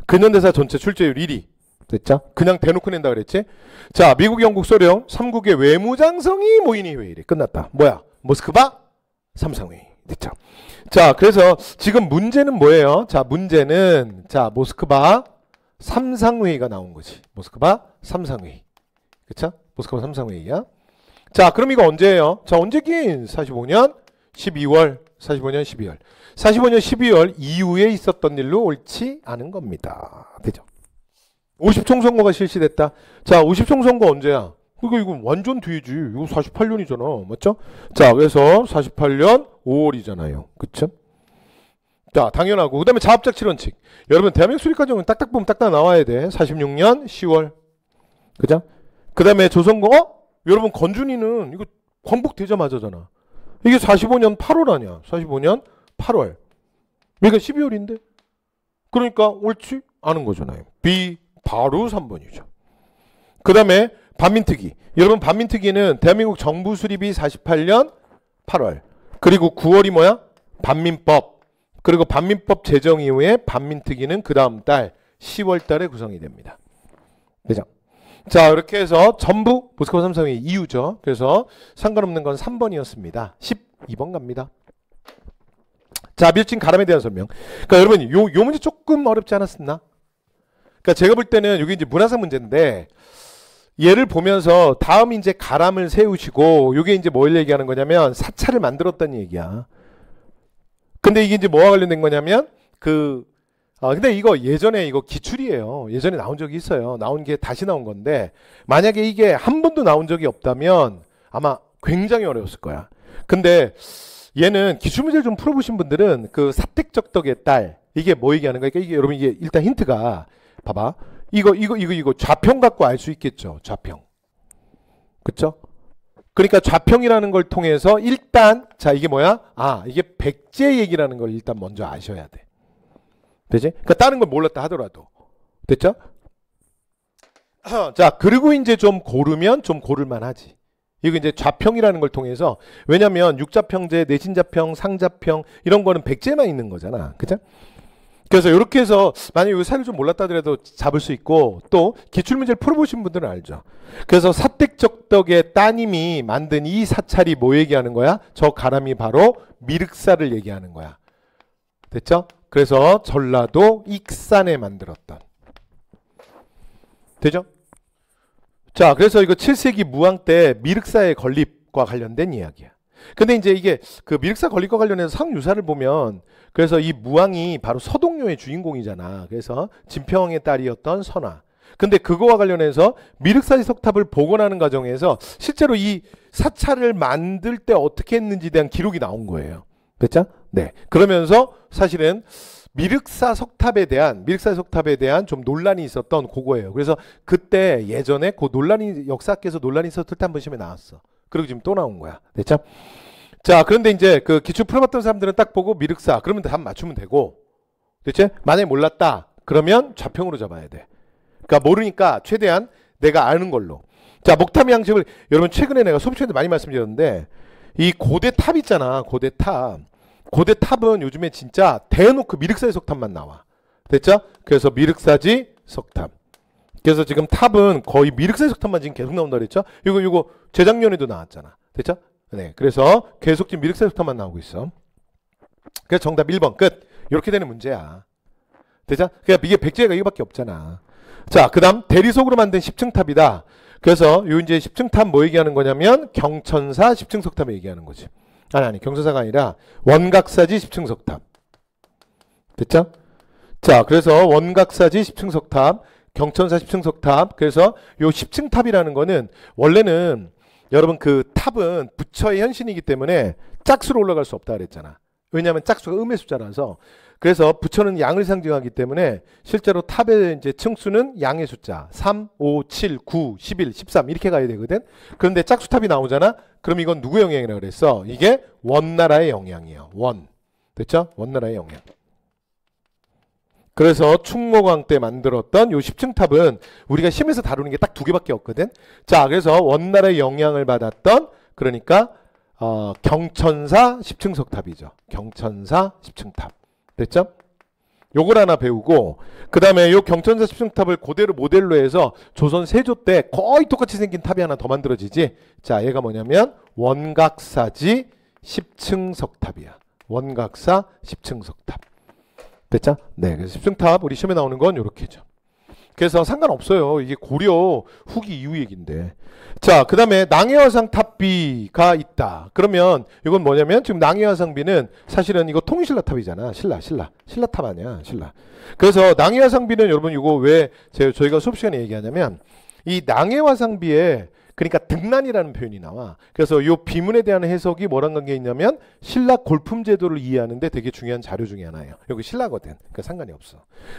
[SPEAKER 1] 근현대사 전체 출제율 1위. 됐죠? 그냥 대놓고 낸다 그랬지? 자, 미국, 영국, 소련 3국의 외무장성이 모이니 회의래. 끝났다. 뭐야? 모스크바 삼상회의. 됐죠? 자, 그래서 지금 문제는 뭐예요? 자, 문제는 자, 모스크바 삼상회의가 나온 거지. 모스크바 삼상회의. 그쵸? 모스크바 삼상회의야. 자, 그럼 이거 언제예요? 자, 언제긴? 45년 12월. 45년 12월. 45년 12월 이후에 있었던 일로 옳지 않은 겁니다. 되죠? 50총선거가 실시됐다. 자, 50총선거 언제야? 이거 완전 뒤지. 이거 48년이잖아. 맞죠? 자, 그래서 48년 5월이잖아요. 그쵸? 자, 당연하고. 그 다음에 자합작 7원칙. 여러분, 대한민국 수립과정은 딱딱 보면 딱딱 나와야 돼. 46년 10월. 그죠? 그 다음에 조선거, 여러분, 건준이는 이거 광복되자마자잖아. 이게 45년 8월 아니야. 45년 8월. 그러니까 12월인데? 그러니까 옳지 않은 거잖아요. B 바로 3번이죠. 그 다음에 반민특위. 여러분 반민특위는 대한민국 정부 수립이 48년 8월. 그리고 9월이 뭐야? 반민법. 그리고 반민법 제정 이후에 반민특위는 그 다음 달 10월 달에 구성이 됩니다. 그죠? 자, 이렇게 해서 전부 모스크바 삼상회의 이유죠. 그래서 상관없는 건 3번이었습니다. 12번 갑니다. 자, 밀진 가람에 대한 설명. 그러니까 여러분 요 문제 조금 어렵지 않았었나? 그러니까 제가 볼 때는 이게 이제 문화사 문제인데 얘를 보면서 다음 이제 가람을 세우시고 요게 이제 뭘 얘기하는 거냐면 사찰을 만들었다는 얘기야. 근데 이게 이제 뭐와 관련된 거냐면 근데 이거 예전에 이거 기출이에요. 예전에 나온 적이 있어요. 나온 게 다시 나온 건데 만약에 이게 한 번도 나온 적이 없다면 아마 굉장히 어려웠을 거야. 근데 얘는 기출문제를 좀 풀어보신 분들은 그 사택적덕의 딸 이게 뭐 얘기하는 거야? 그러니까 이게 여러분 이게 일단 힌트가 봐봐. 이거 좌평 갖고 알 수 있겠죠. 좌평. 그쵸? 그러니까 좌평이라는 걸 통해서 일단 자 이게 뭐야? 아 이게 백제 얘기라는 걸 일단 먼저 아셔야 돼. 되지? 그러니까 다른 걸 몰랐다 하더라도. 됐죠? 자, 그리고 이제 좀 고르면 좀 고를만 하지. 이거 이제 좌평이라는 걸 통해서 왜냐면 육자평제, 내신자평, 상자평 이런 거는 백제만 있는 거잖아. 그죠? 그래서 이렇게 해서 만약에 이 사를 좀 몰랐다 하더라도 잡을 수 있고, 또 기출문제를 풀어보신 분들은 알죠. 그래서 사택적덕의 따님이 만든 이 사찰이 뭐 얘기하는 거야? 저 가람이 바로 미륵사를 얘기하는 거야. 됐죠? 그래서 전라도 익산에 만들었던. 되죠? 자, 그래서 이거 7세기 무왕 때 미륵사의 건립과 관련된 이야기야. 근데 이제 이게 그 미륵사 건립과 관련해서 상유사를 보면, 그래서 이 무왕이 바로 서동요의 주인공이잖아. 그래서 진평왕의 딸이었던 선화. 근데 그거와 관련해서 미륵사지 석탑을 복원하는 과정에서 실제로 이 사찰을 만들 때 어떻게 했는지에 대한 기록이 나온 거예요. 됐죠? 네. 그러면서 사실은 미륵사 석탑에 대한 좀 논란이 있었던 그거예요. 그래서 그때 예전에 그 논란이, 역사학에서 논란이 있었을 때 한 번 시험에 나왔어. 그리고 지금 또 나온 거야. 됐죠? 자, 그런데 이제 그 기출 풀어봤던 사람들은 딱 보고 미륵사, 그러면 답 맞추면 되고, 됐지? 만약에 몰랐다, 그러면 좌평으로 잡아야 돼. 그러니까 모르니까 최대한 내가 아는 걸로. 자, 목탐의 양식을 여러분 최근에 내가 수업 시간에 많이 말씀드렸는데, 이 고대 탑 있잖아. 고대 탑. 고대 탑은 요즘에 진짜 대놓고 미륵사지 석탑만 나와. 됐죠? 그래서 미륵사지 석탑. 그래서 지금 탑은 거의 미륵사지 석탑만 지금 계속 나온다 그랬죠? 이거 재작년에도 나왔잖아. 됐죠? 네. 그래서 계속 지금 미륵사지 석탑만 나오고 있어. 그래서 정답 1번 끝. 이렇게 되는 문제야. 됐죠? 그러니까 이게 백제가 이거밖에 없잖아. 자, 그다음 대리석으로 만든 10층 탑이다. 그래서 요 이제 10층 탑 뭐 얘기하는 거냐면 경천사 10층 석탑을 얘기하는 거지. 아니 경천사가 아니라 원각사지 10층 석탑. 됐죠? 자, 그래서 원각사지 10층 석탑, 경천사 10층 석탑. 그래서 요 10층 탑이라는 거는 원래는 여러분 그 탑은 부처의 현신이기 때문에 짝수로 올라갈 수 없다 그랬잖아. 왜냐하면 짝수가 음의 숫자라서. 그래서 부처는 양을 상징하기 때문에 실제로 탑의 이제 층수는 양의 숫자 3, 5, 7, 9, 11, 13 이렇게 가야 되거든. 그런데 짝수탑이 나오잖아. 그럼 이건 누구 영향이라고 그랬어? 이게 원나라의 영향이에요. 원. 됐죠? 원나라의 영향. 그래서 충무광 때 만들었던 요 10층 탑은 우리가 시험에서 다루는 게 딱 두 개밖에 없거든. 자, 그래서 원나라의 영향을 받았던, 그러니까 경천사 10층 석탑이죠. 경천사 10층 탑. 됐죠? 요걸 하나 배우고, 그 다음에 요 경천사 10층 탑을 그대로 모델로 해서 조선 세조 때 거의 똑같이 생긴 탑이 하나 더 만들어지지. 자, 얘가 뭐냐면 원각사지 10층 석탑이야. 원각사 10층 석탑. 됐죠? 네, 그래서 10층 탑 우리 시험에 나오는 건 요렇게죠. 그래서 상관없어요. 이게 고려 후기 이후 얘기인데. 자, 그 다음에 낭해화상 탑비가 있다. 그러면 이건 뭐냐면 지금 낭해화상비는 사실은 이거 통일신라 탑이잖아. 신라 탑 아니야. 신라. 그래서 낭해화상비는 여러분 이거 왜 저희가 수업 시간에 얘기하냐면 이 낭해화상비에 그러니까 등란이라는 표현이 나와. 그래서 이 비문에 대한 해석이 뭐랑 관계 있냐면 신라 골품 제도를 이해하는데 되게 중요한 자료 중에 하나예요. 여기 신라거든. 그러니까 상관이 없어.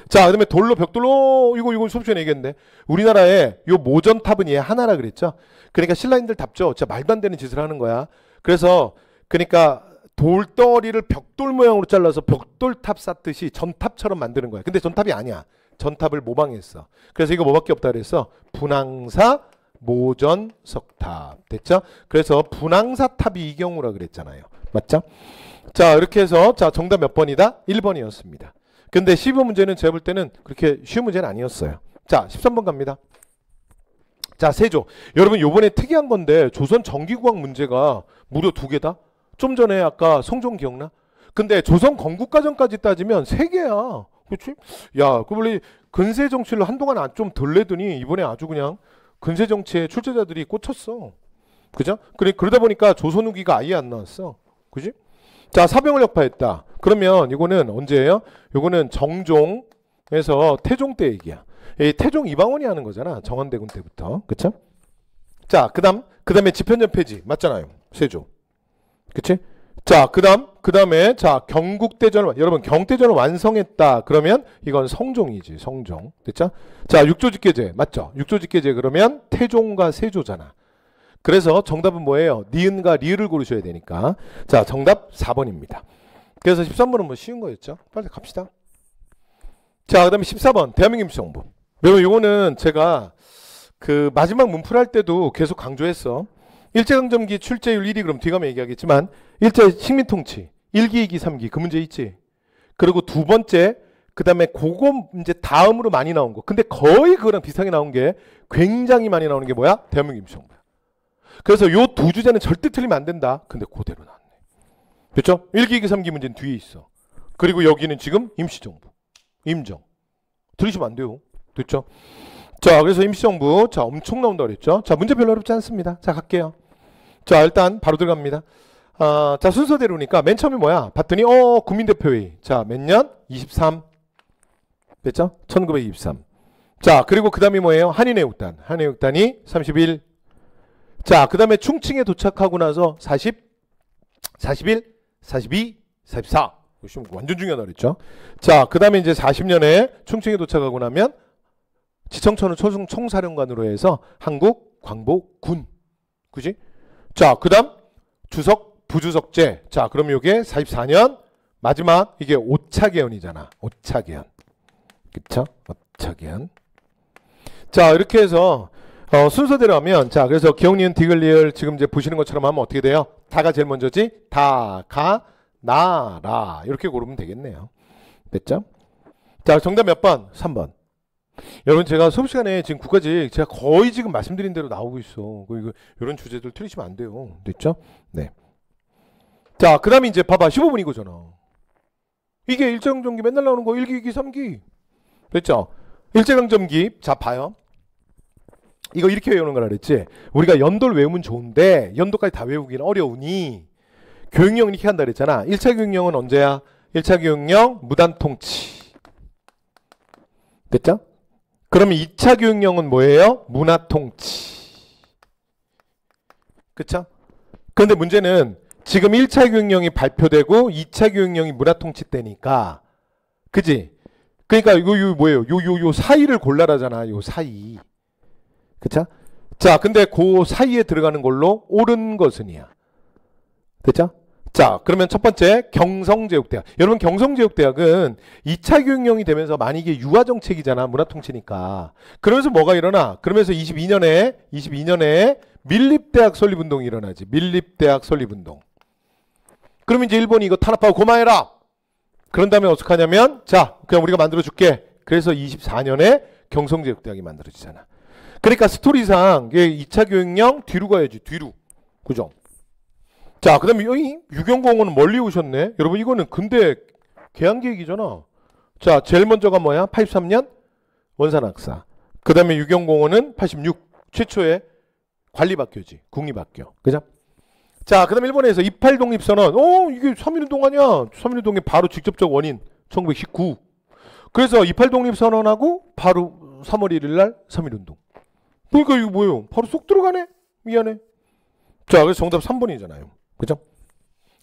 [SPEAKER 1] 자, 그다음에 돌로 벽돌로 이거 수업 시간에 얘기했는데 우리나라에 요 모전탑은 얘 하나라 그랬죠. 그러니까 신라인들 답죠. 진짜 말도 안 되는 짓을 하는 거야. 그래서 그러니까 돌덩어리를 벽돌 모양으로 잘라서 벽돌탑 쌓듯이 전탑처럼 만드는 거야. 근데 전탑이 아니야. 전탑을 모방했어. 그래서 이거 뭐밖에 없다 그랬어. 분황사 모전 석탑. 됐죠? 그래서 분황사탑이 이 경우라 그랬잖아요. 맞죠? 자, 이렇게 해서 자, 정답 몇 번이다? 1번이었습니다. 근데 12번 문제는 제가 볼 때는 그렇게 쉬운 문제는 아니었어요. 자, 13번 갑니다. 자, 세조. 여러분 요번에 특이한 건데 조선 정기국왕 문제가 무려 2개다? 좀 전에 아까 성종 기억나? 근데 조선 건국과정까지 따지면 3개야. 그렇지? 야, 그 원래 근세 정치를 한동안 좀 덜 내더니 이번에 아주 그냥 근세 정치에 출제자들이 꽂혔어. 그죠? 그러다 보니까 조선 후기가 아예 안 나왔어. 그지? 자, 사병을 역파했다. 그러면 이거는 언제예요? 이거는 정종에서 태종 때 얘기야. 이 태종 이방원이 하는 거잖아. 정한대군 때부터. 그쵸? 자, 그다음에 집현전 폐지. 맞잖아요. 세조. 그치? 자, 그다음에 자, 경국대전을 여러분 경대전을 완성했다. 그러면 이건 성종이지. 성종. 됐죠? 자, 육조직계제. 맞죠? 육조직계제 그러면 태종과 세조잖아. 그래서 정답은 뭐예요? 니은과 리을을 고르셔야 되니까. 자, 정답 4번입니다. 그래서 13번은 뭐 쉬운 거였죠? 빨리 갑시다. 자, 그다음에 14번 대한민국 임시정부. 여러분 이거는 제가 그 마지막 문풀할 때도 계속 강조했어. 일제강점기 출제율 1위 그럼 뒤가면 얘기하겠지만 일제 식민통치 1기, 2기, 3기 그 문제 있지. 그리고 두 번째 그 다음에 그거 이제 다음으로 많이 나온 거. 근데 거의 그거랑 비슷하게 나온 게 굉장히 많이 나오는 게 뭐야? 대한민국 임시정부야. 그래서 요 두 주제는 절대 틀리면 안 된다. 근데 그대로 나왔네. 그렇죠? 1기, 2기, 3기 문제는 뒤에 있어. 그리고 여기는 지금 임시정부. 임정. 들으시면 안 돼요. 됐죠? 자, 그래서 임시정부. 자, 엄청 나온다 그랬죠? 자, 문제 별로 어렵지 않습니다. 자, 갈게요. 자, 일단 바로 들어갑니다. 자, 순서대로니까 맨 처음에 뭐야? 봤더니 국민대표회의. 자, 몇 년? 23. 됐죠? 1923. 자, 그리고 그 다음이 뭐예요? 한인애국단. 한인애국단이 31. 자, 그 다음에 충칭에 도착하고 나서 40, 41, 42, 44. 이거 완전 중요하다 그랬죠? 자, 그 다음에 이제 40년에 충칭에 도착하고 나면 지청천을 총사령관으로 해서 한국 광복군. 그지? 자, 그 다음 주석, 부주석제. 자, 그럼 이게 44년 마지막 이게 5차 개헌이잖아. 5차 개헌. 그쵸? 5차 개헌. 자, 이렇게 해서 순서대로 하면 자, 그래서 기억, 니은, 디귿, 리을 지금 이제 보시는 것처럼 하면 어떻게 돼요? 다가 제일 먼저지? 다, 가, 나, 라. 이렇게 고르면 되겠네요. 됐죠? 자, 정답 몇 번? 3번. 여러분, 제가 수업 시간에 지금 국가직 제가 거의 지금 말씀드린 대로 나오고 있어. 그리고 이런 주제들 틀리시면 안 돼요. 됐죠? 네. 자, 그 다음에 이제 봐봐. 15분 이거잖아. 이게 일제강점기 맨날 나오는 거 1기, 2기, 3기. 됐죠? 일제강점기. 자, 봐요. 이거 이렇게 외우는 거라 그랬지. 우리가 연도를 외우면 좋은데 연도까지 다 외우기는 어려우니 교육령 이렇게 한다 그랬잖아. 1차 교육령은 언제야? 1차 교육령 무단통치. 됐죠? 그러면 2차 교육령은 뭐예요? 문화통치. 그쵸? 그런데 문제는 지금 1차 교육령이 발표되고 2차 교육령이 문화통치 때니까 그지? 그러니까 이거 뭐예요? 요 사이를 골라라잖아. 요 사이. 그쵸? 자, 근데 그 사이에 들어가는 걸로 옳은 것은이야. 됐죠? 자, 그러면 첫 번째 경성제육대학. 여러분, 경성제육대학은 2차 교육령이 되면서 많이 이게 유아정책이잖아. 문화통치니까. 그러면서 뭐가 일어나? 그러면서 22년에 밀립대학 설립운동이 일어나지. 밀립대학 설립운동. 그러면 이제 일본이 이거 탄압하고 고마해라. 그런 다음에 어떻게 하냐면 자, 그냥 우리가 만들어줄게. 그래서 24년에 경성제육대학이 만들어지잖아. 그러니까 스토리상 2차 교육령 뒤로 가야지. 뒤로. 그죠? 자, 그 다음에 여기 유경공원은 멀리 오셨네. 여러분, 이거는 근대 개항계획이잖아. 자, 제일 먼저가 뭐야? 83년 원산학사. 그 다음에 유경공원은 86 최초의 관리학교지. 국립학교. 그죠? 자, 그 다음에 일본에서 28 독립선언. 이게 3.1운동 아니야? 3.1운동의 바로 직접적 원인 1919. 그래서 28 독립선언하고 바로 3월 1일 날 3.1운동. 그러니까 이거 뭐예요? 바로 쏙 들어가네? 미안해. 자, 그래서 정답 3번이잖아요. 그죠?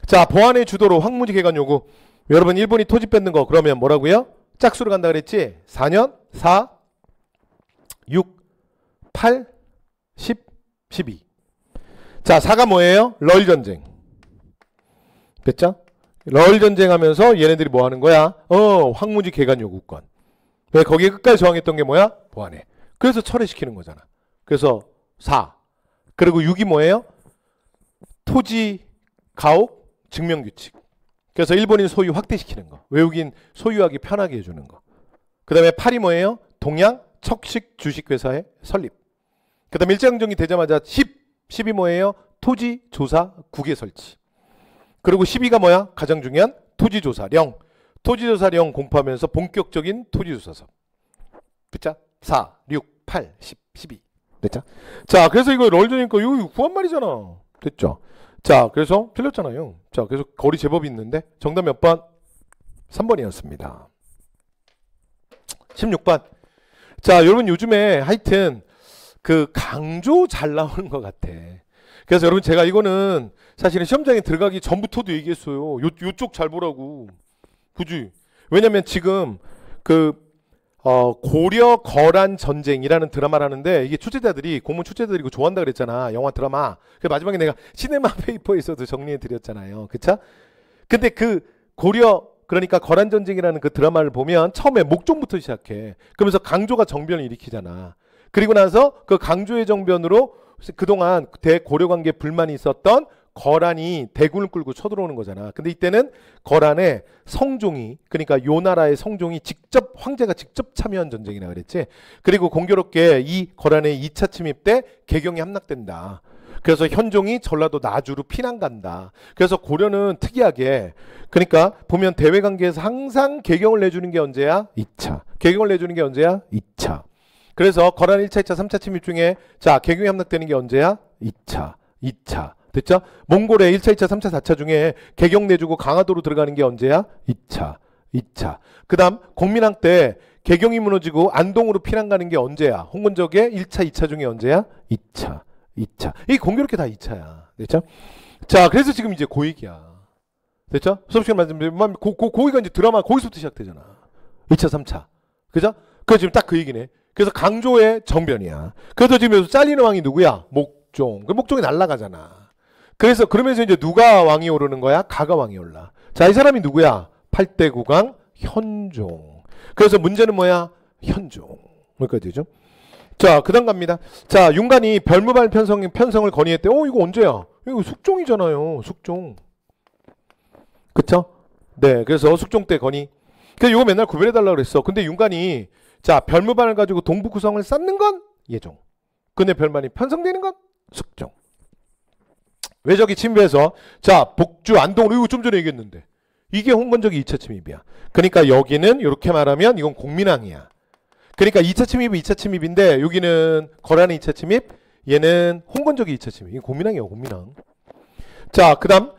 [SPEAKER 1] 자, 보안의 주도로 황무지 개간 요구. 여러분, 일본이 토지 뺏는 거 그러면 뭐라고요? 짝수로 간다 그랬지? 4년, 4, 6, 8, 10, 12. 자, 4가 뭐예요? 러일전쟁. 됐죠? 러일전쟁 하면서 얘네들이 뭐 하는 거야? 황무지 개간 요구권. 왜 거기에 끝까지 저항했던 게 뭐야? 보안해. 그래서 철회시키는 거잖아. 그래서 4. 그리고 6이 뭐예요? 토지 가옥 증명규칙. 그래서 일본인 소유 확대시키는 거. 외국인 소유하기 편하게 해주는 거. 그 다음에 8이 뭐예요? 동양 척식 주식회사의 설립. 그 다음에 일제강점기 되자마자 10이 뭐예요? 토지조사국의 설치. 그리고 12가 뭐야? 가장 중요한 토지조사령. 토지조사령 공포하면서 본격적인 토지조사서. 그쵸? 4, 6, 8, 10, 12. 됐죠? 자, 그래서 이거 럴전이니까 이거 구한 말이잖아. 됐죠? 자, 그래서 틀렸잖아요. 자, 그래서 거리 제법 있는데 정답 몇 번? 3번이었습니다. 16번. 자, 여러분 요즘에 하여튼 그 강조 잘 나오는 것 같아. 그래서 여러분 제가 이거는 사실은 시험장에 들어가기 전부터도 얘기했어요. 요쪽 잘 보라고. 그지? 왜냐면 지금 그 고려 거란 전쟁이라는 드라마를 하는데 이게 출제자들이 공문 출제자들이 이거 좋아한다 그랬잖아. 영화 드라마. 그 마지막에 내가 시네마 페이퍼에서도 정리해 드렸잖아요. 그쵸? 근데 그 고려 그러니까 거란 전쟁이라는 그 드라마를 보면 처음에 목종부터 시작해. 그러면서 강조가 정변을 일으키잖아. 그리고 나서 그 강조의 정변으로 그동안 대고려 관계에 불만이 있었던 거란이 대군을 끌고 쳐들어오는 거잖아. 근데 이때는 거란의 성종이, 그러니까 요 나라의 성종이 직접, 황제가 직접 참여한 전쟁이라 그랬지. 그리고 공교롭게 이 거란의 2차 침입 때 개경이 함락된다. 그래서 현종이 전라도 나주로 피난 간다. 그래서 고려는 특이하게, 그러니까 보면 대외 관계에서 항상 개경을 내주는 게 언제야? 2차. 개경을 내주는 게 언제야? 2차. 그래서 거란 1차, 2차, 3차 침입 중에 자, 개경이 함락되는 게 언제야? 2차. 2차. 됐죠? 몽골의 1차, 2차, 3차, 4차 중에 개경 내주고 강화도로 들어가는 게 언제야? 2차. 2차. 그 다음 공민왕 때 개경이 무너지고 안동으로 피난 가는 게 언제야? 홍건적의 1차, 2차 중에 언제야? 2차. 2차. 이 공교롭게 다 2차야. 됐죠? 자, 그래서 지금 이제 고 얘기야. 됐죠? 수업 시간 말씀드리면 고기가 이제 드라마 거기서부터 시작되잖아. 2차, 3차. 그죠? 그래서 지금 딱 그 얘기네. 그래서 강조의 정변이야. 그래서 지금 여기서 잘리는 왕이 누구야? 목종. 그 목종이 날아가잖아. 그래서 그러면서 이제 누가 왕이 오르는 거야? 가가 왕이 올라. 자, 이 사람이 누구야? 8대 국왕 현종. 그래서 문제는 뭐야? 현종. 여기까지 되죠? 자, 그 다음 갑니다. 자, 윤관이 별무발 편성을 건의했대. 이거 언제야? 이거 숙종이잖아요. 숙종. 그쵸? 네, 그래서 숙종 때 건의. 그래서 이거 맨날 구별해달라고 그랬어. 근데 윤관이 자, 별무반을 가지고 동북 구성을 쌓는 건 예종. 근데 별반이 편성되는 건 숙종. 외적이 침입해서 자, 복주, 안동으로 이거 좀 전에 얘기했는데 이게 홍건적이 2차 침입이야. 그러니까 여기는 이렇게 말하면 이건 공민왕이야. 그러니까 2차 침입은 2차 침입인데 여기는 거란의 2차 침입, 얘는 홍건적이 2차 침입. 이게 공민왕이에요, 공민왕. 자, 그 다음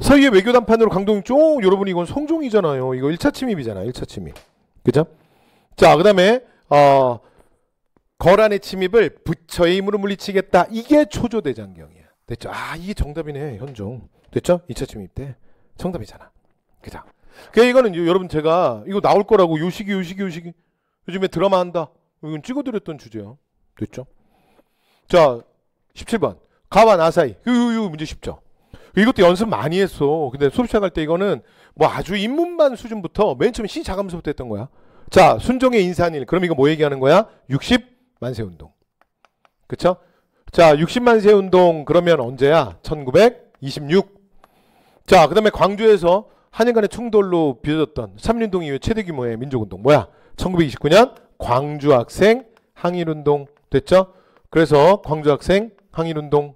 [SPEAKER 1] 서희의 외교단판으로 강동종, 여러분 이건 성종이잖아요. 이거 1차 침입이잖아. 1차 침입. 그죠? 자, 그 다음에 거란의 침입을 부처의 힘으로 물리치겠다. 이게 초조대장경이야. 됐죠? 아, 이게 정답이네, 현종. 됐죠? 2차 침입 때 정답이잖아. 그죠? 그러니까 이거는 여러분 제가 이거 나올 거라고 요시기 요즘에 드라마 한다. 이건 찍어드렸던 주제야. 됐죠? 자, 17번 가와 나사이. 이거 문제 쉽죠? 이것도 연습 많이 했어. 근데 수업 시작할 때 이거는 뭐 아주 입문반 수준부터 맨 처음에 시작하면서부터 했던 거야. 자, 순종의 인산일. 그럼 이거 뭐 얘기하는 거야? 60만세 운동. 그쵸? 자, 60만세 운동 그러면 언제야? 1926. 자, 그 다음에 광주에서 한일 간의 충돌로 빚어졌던 3.1운동 이후에 최대 규모의 민족운동. 뭐야? 1929년 광주학생 항일운동. 됐죠? 그래서 광주학생 항일운동.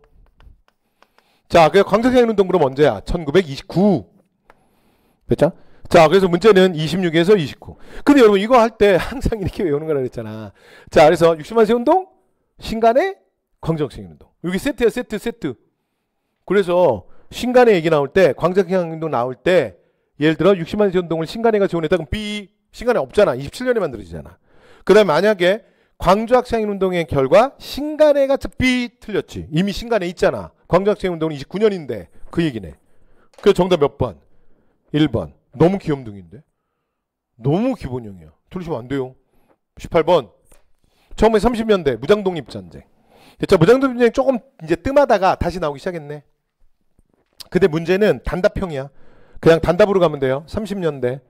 [SPEAKER 1] 자, 그 광주학생 항일운동 그럼 언제야? 1929. 됐죠? 자, 그래서 문제는 26에서 29. 근데 여러분 이거 할 때 항상 이렇게 외우는 거라 그랬잖아. 자, 그래서 60만세 운동, 신간의 광주학생 운동. 여기 세트야, 세트. 그래서 신간의 얘기 나올 때, 광주학생 운동 나올 때, 예를 들어 60만세 운동을 신간회가 지원했다. 그럼 B, 신간회 없잖아. 27년에 만들어지잖아. 그 다음에 만약에 광주학생 운동의 결과 신간회가 B 틀렸지. 이미 신간회 있잖아. 광주학생 운동은 29년인데 그 얘기네. 그래서 정답 몇 번? 1번. 너무 귀염둥인데? 너무 기본형이야. 틀리시면 안 돼요. 18번. 1930년대 무장독립전쟁. 자, 무장독립전쟁 조금 이제 뜸하다가 다시 나오기 시작했네. 근데 문제는 단답형이야. 그냥 단답으로 가면 돼요. 30년대.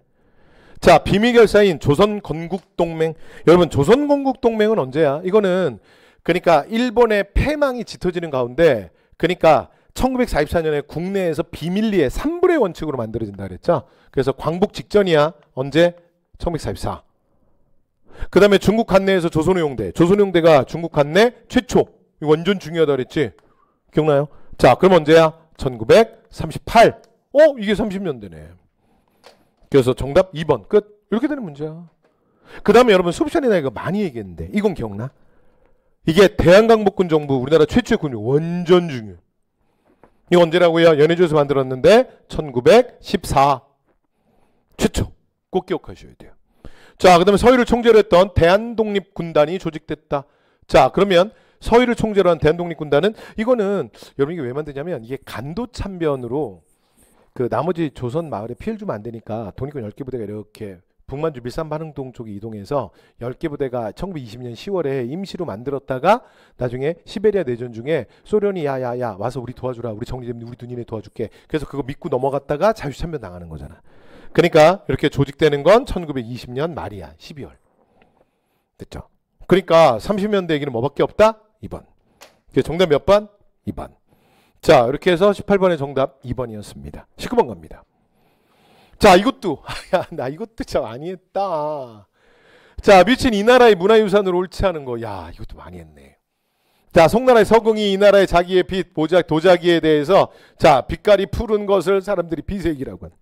[SPEAKER 1] 자, 비밀결사인 조선건국동맹. 여러분, 조선건국동맹은 언제야? 이거는 그러니까 일본의 패망이 짙어지는 가운데, 그러니까 1944년에 국내에서 비밀리에 3불의 원칙으로 만들어진다 그랬죠. 그래서 광복 직전이야. 언제? 1944. 그 다음에 중국 관내에서 조선의용대. 조선의용대가 중국 관내 최초. 이거 완전 중요하다 그랬지. 기억나요? 자, 그럼 언제야? 1938. 이게 30년대네. 그래서 정답 2번. 끝. 이렇게 되는 문제야. 그 다음에 여러분 수업 시간에 나 이거 많이 얘기했는데 이건 기억나? 이게 대한강복군 정부 우리나라 최초의 군이 완전 중요해. 이거 언제라고요? 연해주에서 만들었는데 1914. 최초. 꼭 기억하셔야 돼요. 자, 그 다음에 서해를 총재로 했던 대한독립군단이 조직됐다. 자, 그러면 서해를 총재로 한 대한독립군단은 이거는 여러분 이게 왜 만드냐면 이게 간도참변으로 그 나머지 조선 마을에 피해를 주면 안 되니까 독립군 10개 부대가 이렇게 북만주 밀산반흥동 쪽에 이동해서 10개 부대가 1920년 10월에 임시로 만들었다가 나중에 시베리아 내전 중에 소련이 야야야 와서 우리 도와주라. 우리 정리되면 우리 눈이네 도와줄게. 그래서 그거 믿고 넘어갔다가 자유참변 당하는 거잖아. 그러니까 이렇게 조직되는 건 1920년 말이야. 12월. 됐죠? 그러니까 30년대 얘기는 뭐밖에 없다? 2번. 정답 몇 번? 2번. 자, 이렇게 해서 18번의 정답 2번이었습니다. 19번 갑니다. 자, 이것도 야, 나 이것도 참 많이 했다. 자, 미친 이 나라의 문화유산으로 옳지 않은 거. 야, 이것도 많이 했네. 자, 송나라의 서궁이 이 나라의 자기의 빛, 도자기에 대해서 자, 빛깔이 푸른 것을 사람들이 비색이라고 하는.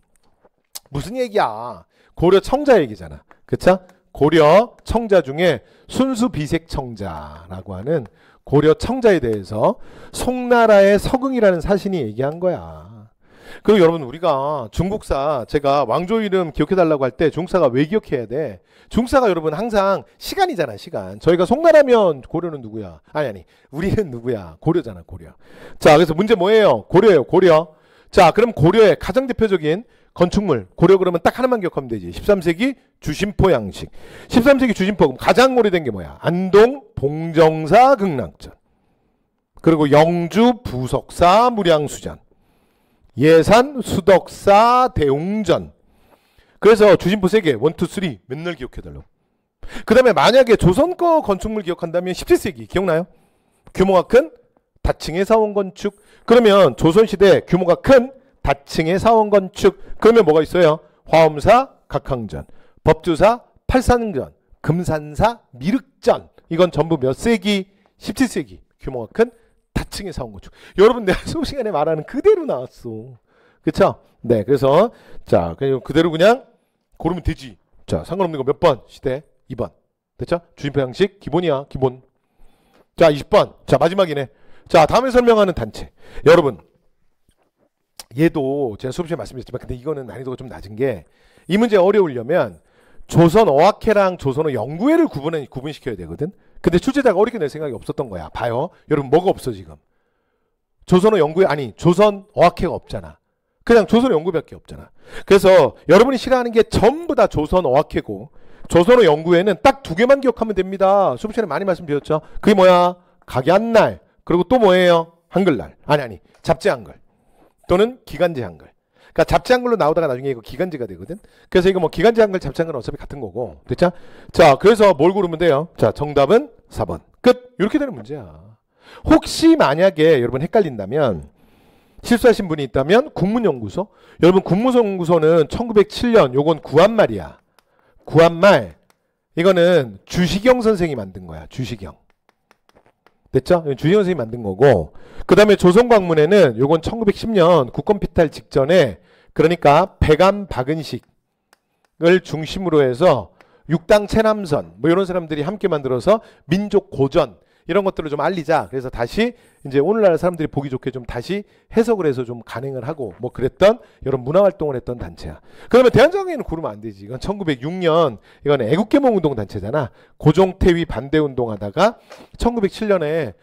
[SPEAKER 1] 무슨 얘기야? 고려 청자 얘기잖아. 그쵸? 고려 청자 중에 순수 비색 청자라고 하는 고려 청자에 대해서 송나라의 서궁이라는 사신이 얘기한 거야. 그리고 여러분, 우리가 중국사, 제가 왕조 이름 기억해달라고 할 때 중국사가 왜 기억해야 돼? 중국사가 여러분 항상 시간이잖아, 시간. 저희가 송나라면 고려는 누구야? 아니, 우리는 누구야? 고려잖아, 고려. 자, 그래서 문제 뭐예요? 고려예요, 고려. 자, 그럼 고려의 가장 대표적인 건축물, 고려 그러면 딱 하나만 기억하면 되지. 13세기 주심포 양식. 13세기 주심포, 가장 오래된 게 뭐야? 안동 봉정사 극락전. 그리고 영주 부석사 무량수전. 예산 수덕사 대웅전. 그래서 주심포 3개, 1, 2, 3 맨날 기억해달라고. 그 다음에 만약에 조선 거 건축물 기억한다면 17세기 기억나요? 규모가 큰 다층의 사원 건축. 그러면 조선시대 규모가 큰 다층의 사원 건축. 그러면 뭐가 있어요? 화엄사 각항전, 법주사 팔산전, 금산사 미륵전. 이건 전부 몇 세기? 17세기 규모가 큰 다층의 사원 건축. 여러분, 내가 수업 시간에 말하는 그대로 나왔어. 그쵸? 네, 그래서 자, 그대로 그냥 고르면 되지. 자, 상관없는 거 몇 번? 시대 2번. 됐죠? 주심포 양식 기본이야, 기본. 자, 20번. 자, 마지막이네. 자, 다음에 설명하는 단체. 여러분, 얘도 제가 수업 시간에 말씀드렸지만 근데 이거는 난이도가 좀 낮은 게, 이 문제 어려우려면 조선 어학회랑 조선어 연구회를 구분시켜야 되거든. 근데 출제자가 어렵게 낼 생각이 없었던 거야. 봐요. 여러분, 뭐가 없어 지금? 조선어 연구회, 아니 조선 어학회가 없잖아. 그냥 조선어 연구회밖에 없잖아. 그래서 여러분이 싫어하는 게 전부 다 조선 어학회고, 조선어 연구회는 딱 2개만 기억하면 됩니다. 수업 시간에 많이 말씀드렸죠. 그게 뭐야? 각야날. 그리고 또 뭐예요? 한글날. 아니 잡지 한글 또는 기간제 한글. 그러니까 잡지 한글로 나오다가 나중에 이거 기간제가 되거든. 그래서 이거 뭐 기간제 한글, 잡지 한글은 어차피 같은 거고. 됐죠? 자, 그래서 뭘 고르면 돼요? 자, 정답은 4번. 끝. 이렇게 되는 문제야. 혹시 만약에 여러분 헷갈린다면, 실수하신 분이 있다면 국문연구소. 여러분, 국문연구소는 1907년 요건 구한말이야. 구한말. 이거는 주시경 선생이 만든 거야. 주시경. 됐죠? 주시경 선생이 만든 거고, 그 다음에 조선광문에는 요건 1910년 국권 피탈 직전에, 그러니까 백암 박은식을 중심으로 해서 육당 채남선 뭐 이런 사람들이 함께 만들어서 민족 고전 이런 것들을 좀 알리자. 그래서 다시 이제 오늘날 사람들이 보기 좋게 좀 다시 해석을 해서 좀 간행을 하고 뭐 그랬던 이런 문화활동을 했던 단체야. 그러면 대한장애인은 고르면 안 되지. 이건 1906년, 이건 애국개몽운동 단체잖아. 고종태위 반대운동하다가 1907년에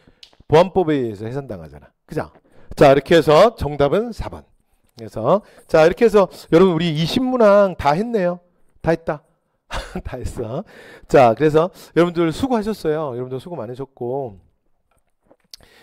[SPEAKER 1] 보안법에 의해서 해산당하잖아. 그죠? 자, 이렇게 해서 정답은 4번. 그래서 자, 이렇게 해서 여러분 우리 20문항 다 했네요. 다 했다. 다 했어. 자, 그래서 여러분들 수고하셨어요. 여러분들 수고 많으셨고,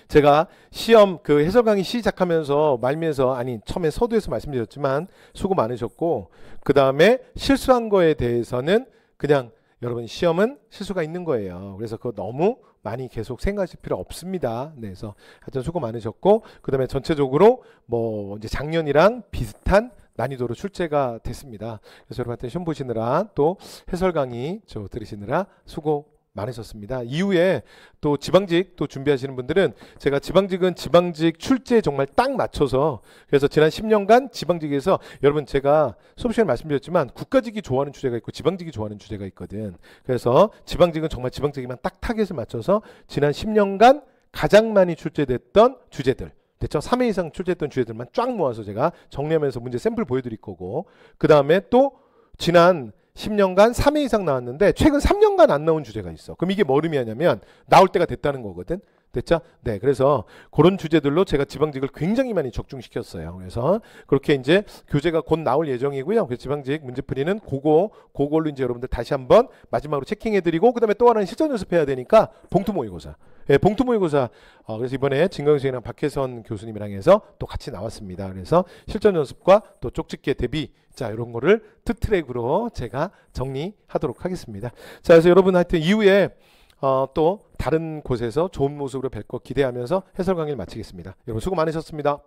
[SPEAKER 1] 제가 시험 그 해설 강의 시작하면서 말미에서, 아니 처음에 서두에서 말씀드렸지만 수고 많으셨고, 그 다음에 실수한 거에 대해서는 그냥 여러분 시험은 실수가 있는 거예요. 그래서 그거 너무 많이 계속 생각하실 필요 없습니다. 네, 그래서 하여튼 수고 많으셨고, 그 다음에 전체적으로 뭐 이제 작년이랑 비슷한 난이도로 출제가 됐습니다. 그래서 여러분한테 시험 보시느라 또 해설 강의 들으시느라 수고 많으셨습니다. 이후에 또 지방직 또 준비하시는 분들은 제가 지방직은 지방직 출제에 정말 딱 맞춰서, 그래서 지난 10년간 지방직에서 여러분 제가 수업 시간에 말씀드렸지만 국가직이 좋아하는 주제가 있고 지방직이 좋아하는 주제가 있거든. 그래서 지방직은 정말 지방직에만 딱 타겟을 맞춰서 지난 10년간 가장 많이 출제됐던 주제들, 됐죠? 3회 이상 출제했던 주제들만 쫙 모아서 제가 정리하면서 문제 샘플 보여드릴 거고, 그 다음에 또 지난 10년간 3회 이상 나왔는데 최근 3년간 안 나온 주제가 있어. 그럼 이게 뭐 의미하냐면 나올 때가 됐다는 거거든. 됐죠? 네, 그래서 그런 주제들로 제가 지방직을 굉장히 많이 적중시켰어요. 그래서 그렇게 이제 교재가 곧 나올 예정이고요. 그래서 지방직 문제풀이는 그걸로 이제 여러분들 다시 한번 마지막으로 체킹해드리고, 그 다음에 또 하나는 실전 연습해야 되니까 봉투 모의고사. 예, 봉투 모의고사. 그래서 이번에 진강생이랑 박혜선 교수님이랑 해서 또 같이 나왔습니다. 그래서 실전 연습과 또 쪽집게 대비, 자, 이런 거를 투트랙으로 제가 정리하도록 하겠습니다. 자, 그래서 여러분 하여튼 이후에 또 다른 곳에서 좋은 모습으로 뵐 거 기대하면서 해설 강의를 마치겠습니다. 여러분 수고 많으셨습니다.